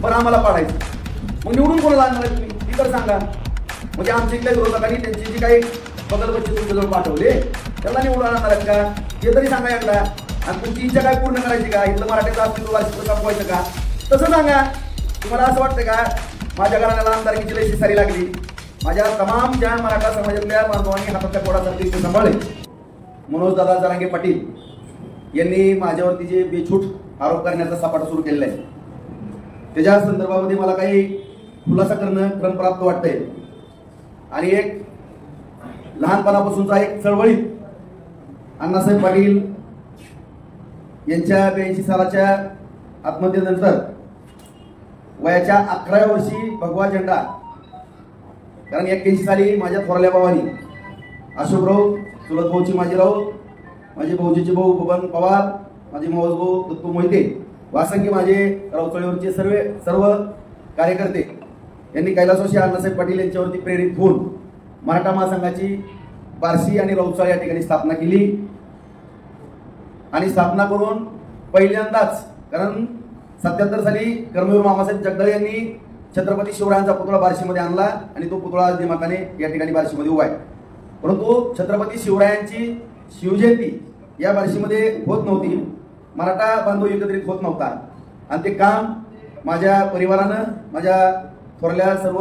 बरं आम्हाला पाडायचं, मग निवडून कोणाला आणणार आहे तुम्ही ती तर सांगा. म्हणजे आमच्या इथल्या विरोधकांनी त्यांची जी काही बदलबच्चे तुमच्याजवळ पाठवले त्याला निवडून आणणार आहेत का ते तरी सांगा एकदा. आणि तुमची इच्छा काय पूर्ण करायची का, इथलं मराठीचं अस्तित्व वार्षिक संपवायचं का, तसं सांगा. तुम्हाला असं वाटतं का माझ्या घराण्याला आमदारकीची लय शिसारी लागली, माझ्या तमाम ज्या मराठा समाजातल्या बांधवांनी हाताच्या पोटासाठी ते सांभाळले. मनोज दादा जरांगे पाटील यांनी माझ्यावरती जे बेछूट आरोप करण्याचा सपाटा सुरू केलेला आहे त्याच्या संदर्भामध्ये मला काही खुलासा करणं क्रमप्राप्त वाटतंय. आणि एक लहानपणापासूनचा एक चळवळीत अण्णासाहेब पाटील यांच्या 82 सालाच्या आत्महत्येनंतर वयाच्या 11व्या वर्षी भगवा झेंडा, कारण 81 साली माझ्या थोरल्या भावानी अशोकराव चुलत भाऊची माझी राऊत, माझे भाऊजीचे भाऊ बबन पवार, माझे मावस भाऊ दत्तू मोहिते, वासंगी माझे राऊतळीवरचे सर्व कार्यकर्ते यांनी कैलासवासी अण्णासाहेब पाटील यांच्यावरती प्रेरित होऊन मराठा महासंघाची बार्शी आणि राऊतसाळ या ठिकाणी स्थापना केली. आणि स्थापना करून पहिल्यांदाच, कारण 77 साली कर्मवीर मामासाहेब जगदाळे यांनी छत्रपती शिवरायांचा पुतळा बार्शीमध्ये आणला आणि तो पुतळा दिमाखाने या ठिकाणी बार्शीमध्ये उभा आहे. परंतु छत्रपती शिवरायांची शिवजयंती या बार्शीमध्ये होत नव्हती, मराठा बांधव एकत्रित होत नव्हता. आणि ते काम माझ्या परिवारानं, माझ्या थोरल्या सर्व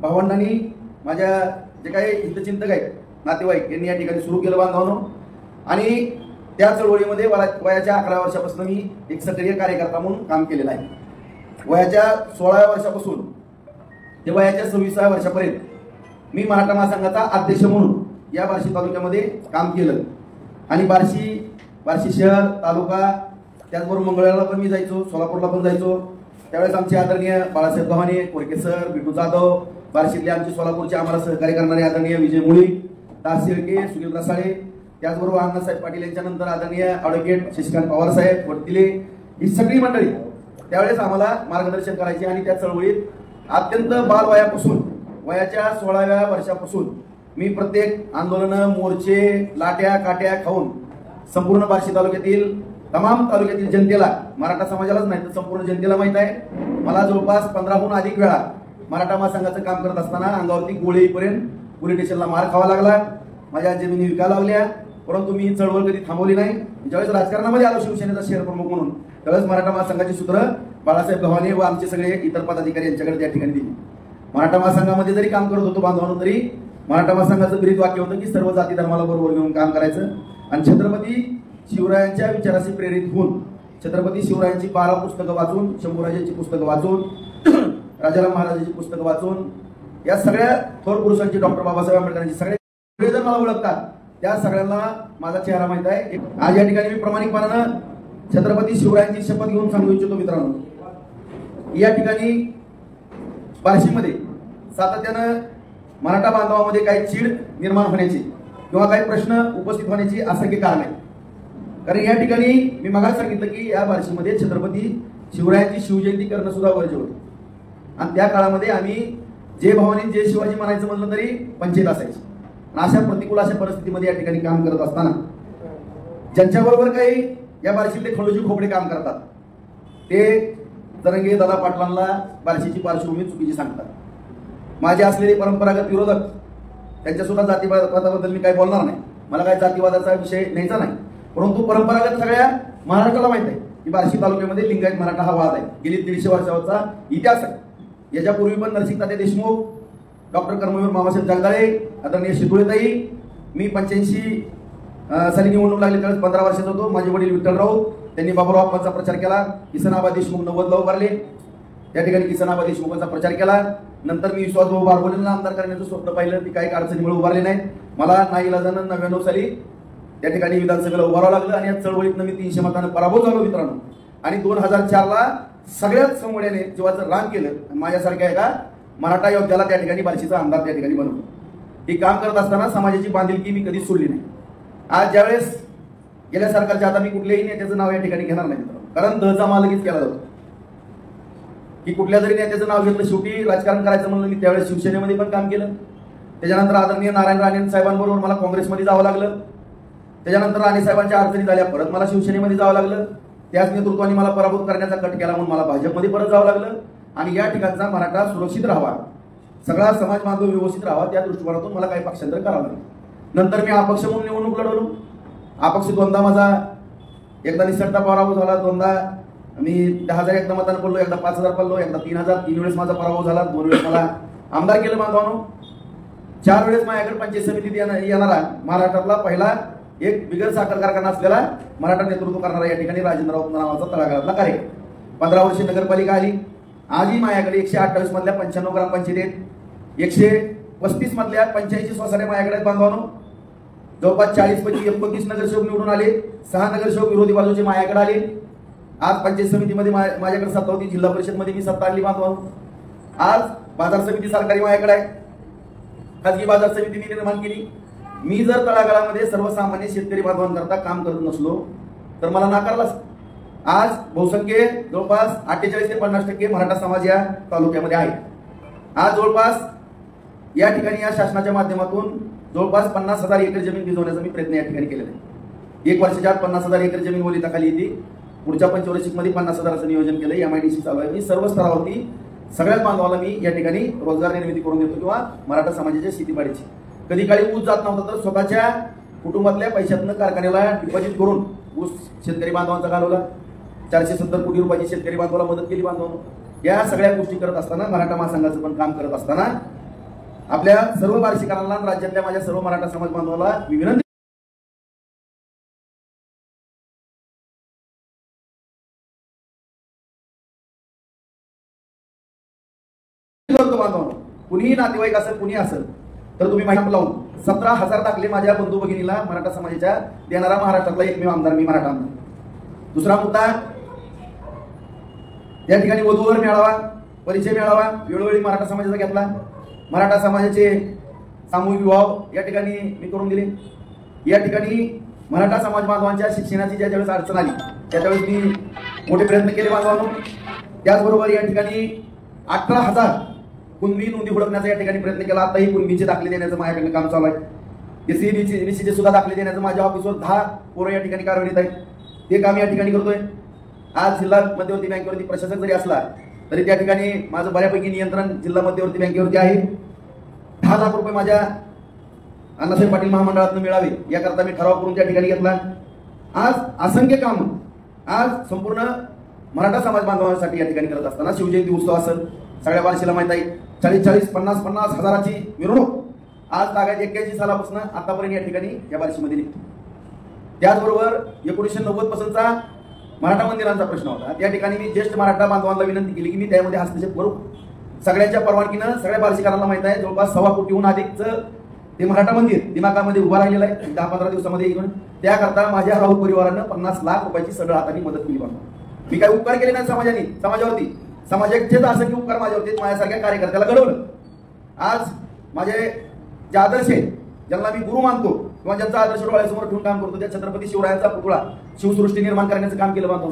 भावंडांनी, माझ्या जे काही हितचिंतक आहेत नातेवाईक यांनी या ठिकाणी सुरू केलं बांधवांनो. आणि त्या चळवळीमध्ये वयाच्या 11 वर्षापासून मी एक सक्रिय कार्यकर्ता म्हणून काम केलेलं आहे. वयाच्या 16व्या वर्षापासून ते वयाच्या 26व्या वर्षापर्यंत मी मराठा महासंघाचा अध्यक्ष म्हणून या बार्शी तालुक्यामध्ये काम केलं. आणि बार्शी शहर, तालुका, त्याचबरोबर मंगळवेढ्याला पण मी जायचो, सोलापूरला पण जायचो. त्यावेळेस आमचे आदरणीय बाळासाहेब गव्हाणे, कोरके सर, बिटू जाधव, बार्शीतले आमचे सोलापूरचे आम्हाला सहकार्य करणारे आदरणीय विजय मुळी, दास शेळके, सुनील रसाळे, त्याचबरोबर अण्णासाहेब पाटील यांच्यानंतर आदरणीय ॲडव्होकेट शशिकांत पवार साहेब वडतिले, ही सगळी मंडळी त्यावेळेस आम्हाला मार्गदर्शन करायचे. आणि त्या चळवळीत अत्यंत बालवयापासून वयाच्या 16व्या वर्षापासून मी प्रत्येक आंदोलनं, मोर्चे, लाट्या काट्या खाऊन संपूर्ण बार्शी तालुक्यातील तमाम तालुक्यातील जनतेला, मराठा समाजालाच नाही तर संपूर्ण जनतेला माहित आहे, मला जवळपास 15हून अधिक वेळा मराठा महासंघाचं काम करत असताना अंगावरती गोळी येईपर्यंत पोलीस स्टेशनला मार खावा लागला, माझ्या जमिनी विकायला लागल्या. परंतु मी चळवळ कधी थांबवली नाही. ज्यावेळेस राजकारणामध्ये आलो शिवसेनेचा शहर प्रमुख म्हणून त्यावेळेस मराठा महासंघाची सूत्र बाळासाहेब गव्हाणे व आमचे सगळे इतर पदाधिकारी यांच्याकडे त्या ठिकाणी दिली. मराठा महासंघामध्ये जरी काम करत होतो बांधवांनो, तरी मराठा महासंघाचं ब्रीद वाक्य होतं की सर्व जाती धर्माला बरोबर घेऊन काम करायचं. आणि छत्रपती शिवरायांच्या विचाराशी प्रेरित होऊन छत्रपती शिवरायांची 12 पुस्तकं वाचून, शंभूराजांची पुस्तकं वाचून, राजाराम महाराजांची पुस्तकं वाचून, या सगळ्या थोर पुरुषांची, डॉक्टर बाबासाहेब आंबेडकरांची सगळे जण मला ओळखतात, त्या सगळ्यांना माझा चेहरा माहित आहे. आज या ठिकाणी मी प्रामाणिकपणानं छत्रपती शिवरायांची शपथ घेऊन सांगू इच्छितो मित्रांनो, या ठिकाणी बार्शीमध्ये सातत्यानं मराठा बांधवामध्ये काही चीड निर्माण होण्याची किंवा काही प्रश्न उपस्थित होण्याची असंख्य कारण आहे. कारण या ठिकाणी मी मगाच सांगितलं की या बार्शीमध्ये छत्रपती शिवरायांची शिवजयंती करणं सुद्धा वर्ज्य होतं. आणि त्या काळामध्ये आम्ही जे भावानी जे शिवाजी म्हणायचं म्हणलं तरी पंचायत असायची. अशा प्रतिकूल अशा परिस्थितीमध्ये या ठिकाणी काम करत असताना ज्यांच्याबरोबर काही या बार्शीतले खंडोजी खोपडे काम करतात ते जरांगे दादा पाटलांना बार्शीची पार्श्वभूमी चुकीची सांगतात. माझे असलेले परंपरागत विरोधक त्यांच्या सुद्धा जातीवादाबद्दल मी काही बोलणार नाही, मला काही जातीवादाचा विषय न्यायचा नाही. परंतु परंपरागत सगळ्या महाराष्ट्राला माहित आहे की बार्शी तालुक्यामध्ये लिंगायत मराठा हा वाद आहे, गेली 150 वर्षाचा इतिहास आहे. याच्यापूर्वी पण नरसिंह तात्या देशमुख, डॉक्टर कर्मवीर मामासाहेब जगदाळे, आदरणीय शितुळेताई, मी 85 साली निवडणूक लागली त्यावेळेस 15 वर्षाचा होतो. माझे वडील विठ्ठलराव त्यांनी बाबूराव आप्पांचा प्रचार केला, किसनाबा देशमुख 90ला उभारले, त्या ठिकाणी किसनाबा देशमुखांचा प्रचार केला. नंतर मी विश्वासभाऊ बारबोलेंना आमदार करण्याचं स्वप्न पाहिलं, ती काही अडचणीमुळे उभारले नाहीत. मला नाईलाजानं 99 साली त्या ठिकाणी विधानसभेला उभारावं लागलं आणि या चळवळीतनं मी 300 मतांना पराभूत झालो मित्रांनो. आणि 2004ला सगळ्यात समोड्याने जीवाचं रान केलं. माझ्यासारख्या एका मराठा योद्ध्याला त्या ठिकाणी बार्शीचा आमदार त्या ठिकाणी बनवलं. ही काम करत असताना समाजाची बांधिलकी मी कधीच सोडली नाही. आज ज्यावेळेस गेल्या सरकारच्या आता मी कुठल्याही नेत्याचं नाव या ठिकाणी घेणार नाही कारण दहचा माल लगेच केला जातो की कुठल्या तरी नेत्याचं नाव घेतलं, शेवटी राजकारण करायचं म्हणलं. मी त्यावेळेस शिवसेनेमध्ये पण काम केलं. त्याच्यानंतर आदरणीय नारायण राणे साहेबांबरोबर मला काँग्रेसमध्ये जावं लागलं. त्याच्यानंतर राणे साहेबांच्या अडचणी झाल्या, परत मला शिवसेनेमध्ये जावं लागलं. त्याच नेतृत्वाने मला पराभूत करण्याचा कट केला म्हणून मला भाजपमध्ये परत जावं लागलं. आणि या ठिकाणचा मराठा सुरक्षित राहावा, सगळा समाज बांधव व्यवस्थित राहावा, त्या दृष्टिकोनातून मला काही पक्षांतर करावं लागेल. नंतर मी अपक्ष म्हणून निवडणूक लढवलो. अपक्ष दोनदा माझा एकदा निसटता पराभव झाला, दोनदा मी 10,000 एकदा मतांना पडलो, एकदा 5,000 पडलो, एकदा 3,000, 3 वेळेस माझा पराभव झाला, 2 वेळेस मला आमदार केलं बांधवानो. 4 वेळेस माझ्याकडे पंचायत समितीत येणारा महाराष्ट्रातला पहिला एक बिगर साखर कारखाना असलेला मराठा नेतृत्व करणारा या ठिकाणी राजेंद्र राऊत नावाचा तळागाळातला कार्यक्रम. 15 वर्षे नगरपालिका आली. आजही माझ्याकडे 128 मधल्या 95 ग्रामपंचायत, 135 मधल्या 85 सोसायट्या माझ्याकडे आहेत बांधवानो. जवळपास 40 पैकी 29 नगरसेवक निवडून आले, 6 नगरसेवक विरोधी बाजूचे माझ्याकडे आले. आज पंचायत समितीमध्ये माझ्याकडे सत्ता होती, जिल्हा परिषदमध्ये मी सत्ता आणली बांधवानो. आज बाजार समिती सरकारी माझ्याकडे आहे, खाजगी बाजार समिती मी निर्माण केली. मी जर तळागाळामध्ये सर्वसामान्य शेतकरी बांधवांकरता काम करत नसलो तर मला नाकारलाच. आज बहुसंख्य जवळपास 48 ते 50% मराठा समाज या तालुक्यामध्ये आहे. आज जवळपास या ठिकाणी या शासनाच्या माध्यमातून जवळपास 50,000 एकर जमीन भिजवण्याचा मी प्रयत्न या ठिकाणी केलेला आहे. 1 वर्षाच्या आत 50,000 एकर जमीन ओलिताखाली येते. पुढच्या पंचवार्षिकमध्ये 50,000चं नियोजन केलं. MIDC चालू आहे. मी सर्व स्तरावरती सगळ्याच बांधवाला मी या ठिकाणी रोजगार निर्मिती करून देतो किंवा मराठा समाजाच्या शेतीबाडीची. कधी काळी ऊस जात नव्हता तर स्वतःच्या कुटुंबातल्या पैशातनं कारखान्याला डिपॉझिट करून ऊस शेतकरी बांधवांचा घालवला. 470 कोटी रुपयाची शेतकरी बांधवाला मदत केली बांधवांनो. या सगळ्या गोष्टी करत असताना मराठा महासंघाचं पण काम करत असताना आपल्या सर्व वार्षिकांना राज्यातल्या माझ्या सर्व मराठा समाज बांधवाला विनंती करतो बांधवांनो. कुणीही नातेवाईक असेल, कुणी असेल तर तुम्ही माहिती लावून 17,000 दाखले माझ्या बंधू भगिनीला मराठा समाजाच्या देणारा महाराष्ट्रातला एकमेव आमदार मी, मराठा आमदार. दुसरा मुद्दा, या ठिकाणी वधूवर मेळावा, परिचय मेळावा वेळोवेळी मराठा समाजाचा घेतला. मराठा समाजाचे सामूहिक विवाह या ठिकाणी मी करून दिले. या ठिकाणी मराठा समाज बांधवांच्या शिक्षणाची ज्यावेळेस अडचण आली त्यावेळेस मी मोठे प्रयत्न केले बांधवांनो. त्याचबरोबर या ठिकाणी 18,000 कुणबी नोंदी हुडकण्याचा या ठिकाणी प्रयत्न केला. आताही कुणबीचे दाखले देण्याचं माझ्याकडे काम चालू आहे. SC/BC सुद्धा दाखले देण्याचं माझ्या ऑफिसवर 10 पोरं या ठिकाणी कार्यरत आहेत. ते काम या ठिकाणी करतोय. आज जिल्हा मध्यवर्ती बँकेवरती प्रशासक जरी असला तरी त्या ठिकाणी माझं बऱ्यापैकी नियंत्रण जिल्हा मध्यवर्ती बँकेवरती आहे. 10 लाख रुपये माझ्या अण्णासाहेब पाटील महामंडळातून मिळावे याकरता मी ठराव करून त्या ठिकाणी घेतला. आज असंख्य काम आज संपूर्ण मराठा समाज बांधवांसाठी या ठिकाणी करत असताना शिवजयंती उत्सव असेल, सगळ्या बारशीला माहित आहे, 40-40, 50-50 हजाराची मिरवणूक आज तागायत 81 सालापासून आतापर्यंत या ठिकाणी या बारशीमध्ये निघते. त्याचबरोबर 1990 पासूनचा मराठा मंदिरांचा प्रश्न होता. त्या ठिकाणी मी ज्येष्ठ मराठा बांधवांना विनंती केली की मी त्यामध्ये हस्तक्षेप करू. सगळ्यांच्या परवानगीनं सगळ्या बारशीकरांना माहित आहे जवळपास 1.25 कोटीहून अधिकचं ते मराठा मंदिर दिमागामध्ये उभा राहिलेलं आहे. 10-15 दिवसामध्ये येऊन त्याकरता माझ्या राऊत परिवारानं 50 लाख रुपयाची सगळं हाताने मदत केली. मी काही उपकार केले नाही समाजावरती. समाजाचेच असंख्य उपकार माझ्यावरती माझ्यासारख्या कार्यकर्त्याला घडवलं. आज माझे जे आदर्श आहेत, ज्यांना मी गुरु मानतो किंवा ज्यांचा आदर्श डोळ्यासमोर ठेवून काम करतो, त्या छत्रपती शिवरायांचा पुतळा शिवसृष्टी निर्माण करण्याचं काम केलं बांधव.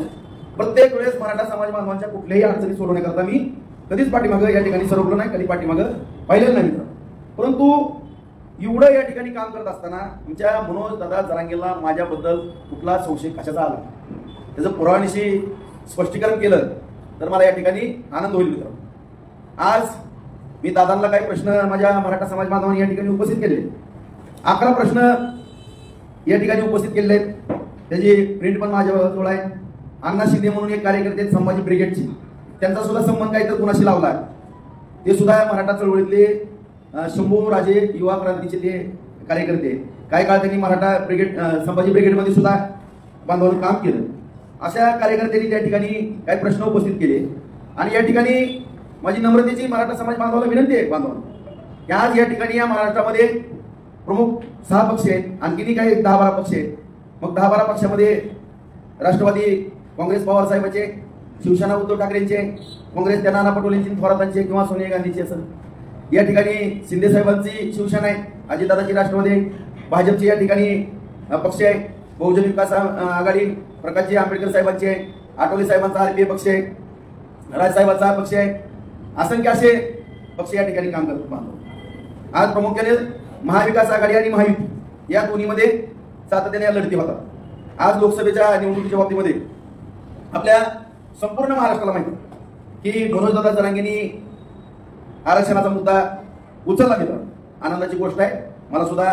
प्रत्येक वेळेस मराठा समाज बांधवांच्या कुठल्याही अडचणी सोडवण्याकरता मी कधीच पाठीमागं या ठिकाणी सरकलो नाही, कधी पाठीमागं पाहिलेलं नाही. परंतु एवढं या ठिकाणी काम करत असताना आमच्या मनोज दादा जरांगेला माझ्याबद्दल कुठला संशय कशाचा आला त्याचं पुरावानिशी स्पष्टीकरण केलं तर मला या ठिकाणी आनंद होईल मित्र. आज मी दादांना काही प्रश्न माझ्या मराठा समाज बांधवांनी या ठिकाणी उपस्थित केले. 11 प्रश्न या ठिकाणी उपस्थित केलेले आहेत. त्याची प्रिंट पण माझ्याजवळ आहे. अण्णा शिंदे म्हणून एक कार्यकर्ते आहेत संभाजी ब्रिगेडची, त्यांचा सुद्धा संबंध काहीतरी कुणाशी लावला. ते सुद्धा मराठा चळवळीतले शंभू राजे युवा क्रांतीचे ते कार्यकर्ते. काही काळ त्यांनी मराठा ब्रिगेड संभाजी ब्रिगेडमध्ये सुद्धा बांधवांनी काम केलं. अशा कार्यकर्त्यांनी त्या ठिकाणी काही प्रश्न उपस्थित केले आणि या ठिकाणी माझी नम्रतेची मराठा समाज बांधवाला विनंती आहे बांधवांना, आज या ठिकाणी या महाराष्ट्रामध्ये प्रमुख 6 पक्ष आहेत, आणखीनही काही 10-12 पक्ष आहेत. मग 10-12 पक्षामध्ये राष्ट्रवादी काँग्रेस पवार साहेबांचे, शिवसेना उद्धव ठाकरेंचे, काँग्रेस त्या नाना पटोलेंची थोरातांचे किंवा सोनिया गांधीची असेल. या ठिकाणी शिंदे साहेबांची शिवसेना आहे, अजितदादाची राष्ट्रवादी, भाजपची या ठिकाणी पक्ष आहे, बहुजन विकास आघाडी प्रकाशजी आंबेडकर साहेबांचे आहे, आठवले साहेबांचा RPA पक्ष आहे, राजसाहेबांचा पक्ष आहे. असंख्य असे पक्ष या ठिकाणी काम करतात बांधव. आज प्रामुख्याने महाविकास आघाडी आणि महायुती या दोन्हीमध्ये सातत्याने लढती होतात. आज लोकसभेच्या निवडणुकीच्या बाबतीमध्ये आपल्या संपूर्ण महाराष्ट्राला माहिती की मनोजदादा जरांगेंनी आरक्षणाचा मुद्दा उचलला मित्र, आनंदाची गोष्ट आहे. मला सुद्धा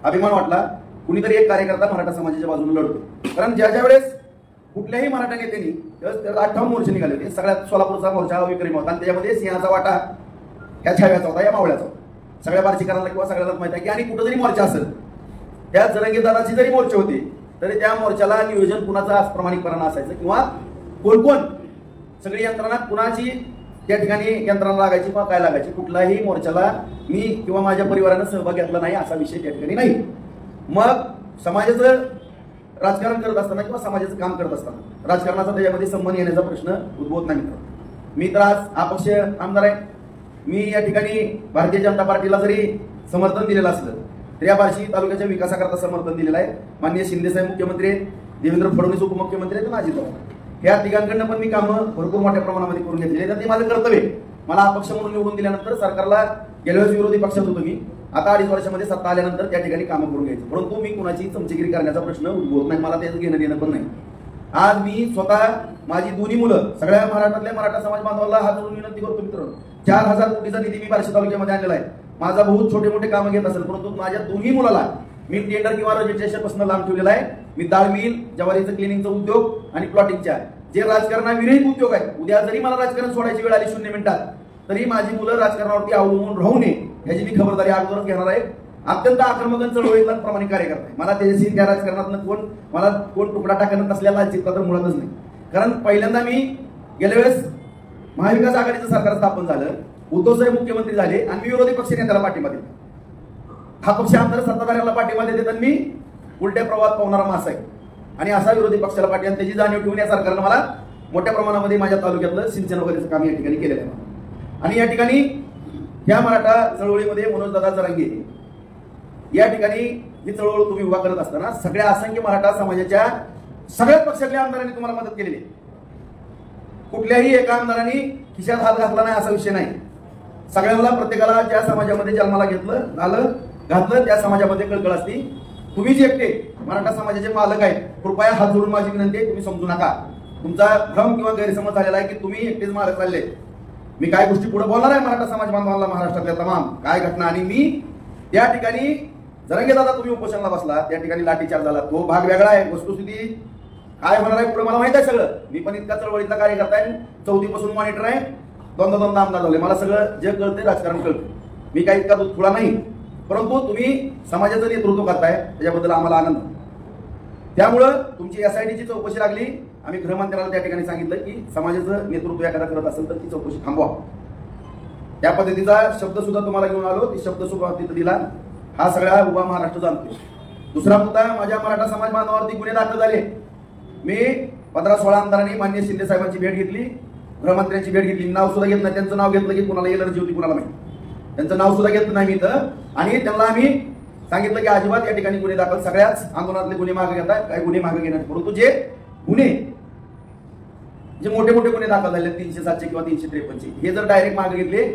अभिमान वाटला कुणीतरी एक कार्यकर्ता मराठा समाजाच्या बाजूने लढतो. कारण ज्या वेळेस कुठल्याही मराठा नेत्यांनी 58 मोर्चे निघाले होते, सगळ्यात सोलापूरचा मोर्चा विक्रमी होता आणि त्याच्यामध्ये सिंहाचा वाटा या छाव्याचा होता, या मावळ्याचा होता. सगळ्या बार्शीकरांना किंवा सगळ्यालाच माहिती आहे की आणि कुठं जरी मोर्चा असेल, त्या जरांगेदाराची जरी मोर्चे होते तरी त्या मोर्चाला नियोजन कुणाचं आज प्रामाणिकपणा असायचं किंवा कोण सगळी यंत्रणा कुणाची त्या ठिकाणी यंत्रणा लागायची किंवा काय लागायची. कुठलाही मोर्चाला मी किंवा माझ्या परिवारानं सहभाग घेतला नाही असा विषय त्या ठिकाणी नाही. मग समाजाचं राजकारण करत असताना किंवा समाजाचं काम करत असताना राजकारणाचा त्याच्यामध्ये संबंध येण्याचा प्रश्न उद्भवत नाही. मी तर आज अपक्ष आमदार आहे. मी या ठिकाणी भारतीय जनता पार्टीला जरी समर्थन दिलेलं असलं तर या बार्शी तालुक्याच्या विकासाकरता समर्थन दिलेलं आहे. माननीय शिंदेसाहेब मुख्यमंत्री आहेत, देवेंद्र फडणवीस उपमुख्यमंत्री आहेत, अजित पवार या तिघांकडनं पण मी कामं भरपूर मोठ्या प्रमाणामध्ये करून घेतलेली. तर ते माझं कर्तव्य. मला अपक्ष म्हणून निवडून दिल्यानंतर सरकारला गेल्या वेळेस विरोधी पक्षात होतो मी, आता 2.5 वर्षामध्ये सत्ता आल्यानंतर त्या ठिकाणी कामं करून घ्यायचं. परंतु मी कुणाची चमचेगिरी करण्याचा प्रश्न उद्भवत नाही, मला त्याचं घेणं देणं पण नाही. आज मी स्वतः माझी दोन्ही मुलं सगळ्या महाराष्ट्रातल्या मराठा समाज बांधवांना हात जोडून विनंती करतो मित्रांनो, 4,000 कोटीचा निधी मी बार्शी तालुक्यामध्ये आणलेला आहे. माझा बहुत छोटे मोठे कामं घेत असेल, परंतु माझ्या दोन्ही मुलाला मी टेंडर किंवा रजिस्ट्रेशन पासून लांब ठेवलेला आहे. मी दाळ मिल, ज्वारीचं क्लिनिंगचा उद्योग आणि प्लॉटिंगच्या जे राजकारणाविरहित उद्योग आहे, उद्या जरी मला राजकारण सोडायची वेळ आली 0 मिनिटात तरी माझी मुलं राजकारणावरती अवलंबून राहू नये ह्याची मी खबरदारी अगोदरच घेणार आहे. अत्यंत आक्रमक चळवळीतला प्रामाणिक कार्यकर्ता आहे. मला त्याच्याशी त्या राजकारणातून कोण तुकडा टाकत नसलेला चित्ता तर मुळातच नाही. कारण पहिल्यांदा मी गेल्या वेळेस महाविकास आघाडीचं सरकार स्थापन झालं, उद्धवसाहेब मुख्यमंत्री झाले आणि मी विरोधी पक्ष नेत्याला पाठिंबा दिला. हा पक्ष आमदार सत्ताधाऱ्याला पाठिंबा देताना मी उलट्या प्रवाहात पावणारा मास आहे आणि असा विरोधी पक्षाला पाठिंबा त्याची जाणीव ठेवून या सरकारनं मला मोठ्या प्रमाणामध्ये माझ्या तालुक्यातलं सिंचन वगैरेचं काम या ठिकाणी केलेलं आहे. आणि या ठिकाणी या मराठा चळवळीमध्ये मनोजदादा जरांगे या ठिकाणी ही चळवळ तुम्ही उभा करत असताना सगळ्या असंख्य मराठा समाजाच्या सगळ्याच पक्षातल्या आमदारांनी तुम्हाला मदत केलेली. कुठल्याही एका आमदारांनी खिशात हात घातला नाही असा विषय नाही. सगळ्यांना प्रत्येकाला ज्या समाजामध्ये जन्माला घातलं त्या समाजामध्ये कळकळ असती. तुम्ही जे एकटे मराठा समाजाचे मालक आहेत, कृपया हात जोडून माझी विनंती आहे, तुम्ही समजू नका. तुमचा भ्रम किंवा गैरसमज झालेला आहे की तुम्ही एकटेच मालक चालले. मी काय गोष्टी पुढे बोलणार आहे मराठा समाज बांधवांना, महाराष्ट्रातल्या तमाम काय घटना. आणि मी त्या ठिकाणी जरांगे दादा तुम्ही उपोषणाला बसला, त्या ठिकाणी लाठीचार्ज झाला, तो भाग वेगळा आहे. वस्तुस्थिती काय होणार आहे पुढे मला माहित आहे सगळं. मी पण इतका चळवळीतला कार्यकर्ता आहे, 4थी पासून मॉनिटर आहे, दोनदा आमदार झाले. मला सगळं जे कळते राजकारण कळतं. मी काही इतका खुळा नाही. परंतु तुम्ही समाजाचं नेतृत्व करताय त्याच्याबद्दल आम्हाला आनंद. त्यामुळं तुमची SITची चौकशी लागली. आम्ही गृहमंत्र्याला त्या ठिकाणी सांगितलं की समाजाचं नेतृत्व एखादा करत असेल तर ती चौकशी थांबवा. त्या पद्धतीचा शब्द सुद्धा तुम्हाला घेऊन आलो, ती शब्द सुद्धा तिथं दिला. हा सगळा उभा महाराष्ट्र जाणतो. दुसरा मुद्दा, माझ्या मराठा समाज बांधवावरती गुन्हे दाखल झाले. मी 15-16 आमदारांनी माननीय शिंदे साहेबांची भेट घेतली, गृहमंत्र्यांची भेट घेतली. नाव सुद्धा घेत नाही, त्यांचं नाव घेतलं की कुणाला एलर्जी होती कुणाला माहिती, त्यांचं नाव सुद्धा घेतलं नाही मी इथं. आणि त्यांना आम्ही सांगितलं की अजिबात या ठिकाणी गुन्हे दाखल, सगळ्याच आंदोलनातले गुन्हे मागे घेतात, काही गुन्हे मागे घेण्यात. परंतु जे गुन्हे जे मोठे गुन्हे दाखल झाले 307 किंवा 353 हे जर डायरेक्ट मागे घेतले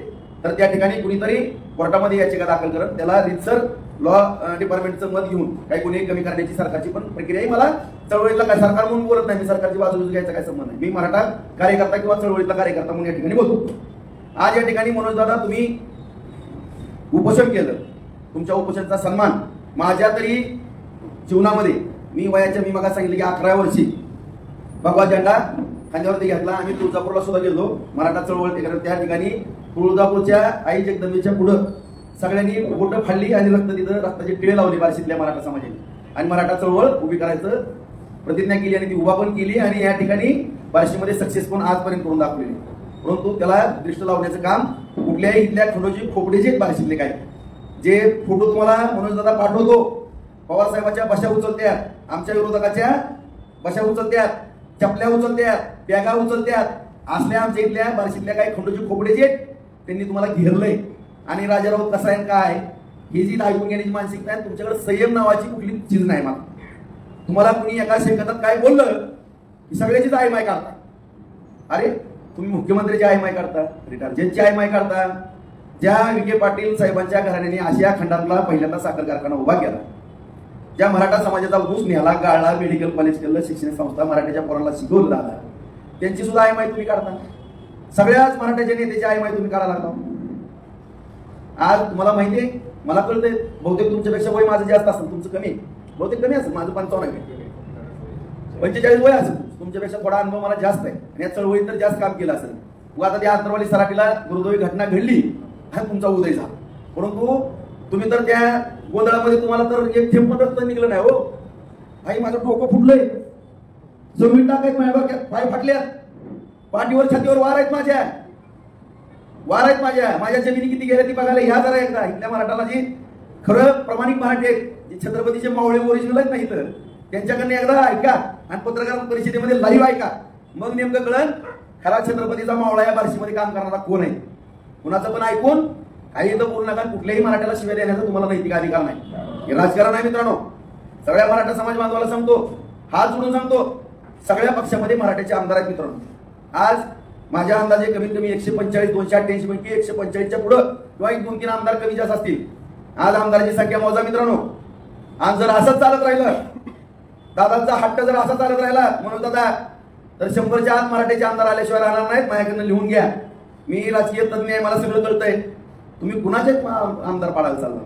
तर त्या ठिकाणी कुणीतरी कोर्टामध्ये याचिका दाखल करत त्याला रितसर लॉ डिपार्टमेंटचं मत घेऊन काही गुन्हे कमी करण्याची सरकारची पण प्रक्रिया आहे. मला चळवळीतला काय सरकार म्हणून बोलत नाही, मी सरकारची बाजू घ्यायचा काय संबंध नाही. मी मराठा कार्यकर्ता किंवा चळवळीतला कार्यकर्ता म्हणून या ठिकाणी बोलतो. आज या ठिकाणी मनोजदादा तुम्ही उपोषण केलं, तुमच्या उपोषणाचा सन्मान माझ्या तरी जीवनामध्ये मी मगा सांगितलं की 11व्या वर्षी भगवा झेंडा खांद्यावरती घेतला. आम्ही तुळजापूरला सुद्धा गेलो मराठा चळवळ ते करत. त्या ठिकाणी तुळजापूरच्या आई जगदंबेच्या पुढं सगळ्यांनी बोटं फाडली आणि रक्ताची टिळे लावली बार्शीतल्या मराठा समाजाने आणि मराठा चळवळ उभी करायचं प्रतिज्ञा केली आणि ती उभा पण केली आणि या ठिकाणी बार्शीमध्ये सक्सेस पण आजपर्यंत करून दाखवलेली. परंतु त्याला दृष्ट लावण्याचं काम कुठल्याही इथल्या खंडोजी खोपडेचे बार्शीतले काय जे फोटो तुम्हाला मनोजदादा पाठवतो, पवार साहेबांच्या बशा उचलत्यात, आमच्या विरोधकाच्या बशा उचलत्यात, चपल्या उचलत्यात, बॅगा उचलत्यात, असल्या आमच्या इथल्या बार्शीतल्या काही खंडोजी खोपडेचे त्यांनी तुम्हाला घेरलंय. आणि राजाराव कसा आहे काय ही जी ऐकून घेण्याची मानसिकता आहे, तुमच्याकडे संयम नावाची कुठली चीज नाही. मला तुम्हाला कुणी एका सेकंदात काय बोललं की सगळ्याचीच आयमाय काढता. अरे तुम्ही मुख्यमंत्र्याची आयमाय काढता, रिटायरची आयमाय काढता. ज्या विखे पाटील साहेबांच्या घराण्याने आशिया खंडातला पहिल्यांदा साखर कारखाना उभा केला, ज्या मराठा समाजाचा ऊस न्याला, गाळला, मेडिकल कॉलेज केलं, शिक्षण संस्था मराठीच्या पोरांना शिकवलं झाला, त्यांची सुद्धा आयमाय तुम्ही काढता. सगळ्याच मराठ्याच्या नेत्याची आई माहिती तुम्ही करायला लागला. आज तुम्हाला माहिती आहे, मला कळतंय बहुतेक तुमच्यापेक्षा वय माझं जास्त असेल, तुमचं कमी, बहुतेक कमी असेल, माझं 55 आहे, 45 वय असेल, तुमच्यापेक्षा थोडा अनुभव मला जास्त आहे आणि या चळवळीत तर जास्त काम केलं असेल. मग आता त्या आंतरवाली सराटीला दुर्दैवी घटना घडली हा तुमचा उदय झाला, परंतु तुम्ही तर त्या गोंधळामध्ये तुम्हाला तर एक थेंब पण रक्त निघलं नाही. हो आई माझं डोकं फुटलंय, जमीन टाकायत माझ्या पाय फाटल्यात, पाठीवर छातीवर वार आहेत माझ्या, वार आहेत माझ्या जमिनी किती गेल्या ती बघायला ह्या जरा एकदा. इथल्या मराठाला जी खरं प्रामाणिक मराठी आहेत, जे छत्रपतीचे मावळे ओरिजिनल आहेत नाही तर त्यांच्याकडनं एकदा ऐका आणि पत्रकार परिषदेमध्ये लाईव्ह ऐका, मग नेमकं कळण खरा छत्रपतीचा मावळा या बार्शीमध्ये काम करणारा कोण आहे. कुणाचं पण ऐकून काही इथं बोलू नका, कुठल्याही मराठ्याला शिव्या देण्याचा तुम्हाला नैतिक अधिकार नाही. हे राजकारण आहे मित्रांनो. सगळ्या मराठा समाज बांधवाला सांगतो, हात जोडून सांगतो, सगळ्या पक्षामध्ये मराठ्याचे आमदार आहेत मित्रांनो. आज माझ्या अंदाजे कमीत कमी 145 288 पैकी 145च्या पुढं किंवा 1-2-3 आमदार कमी जास्त असतील. आज आमदारांची संख्या मोजा मित्रांनो. आज जर असंच चालत राहिलं, दादांचा हट्ट जर असा चालत राहिला म्हणून दादा, तर 100च्या आत मराठ्याचे आमदार आल्याशिवाय राहणार नाहीत. माझ्याकडनं लिहून घ्या, मी राजकीय तज्ञ आहे, मला सगळं कळतंय. तुम्ही कुणाचे आमदार पाडायला चालला?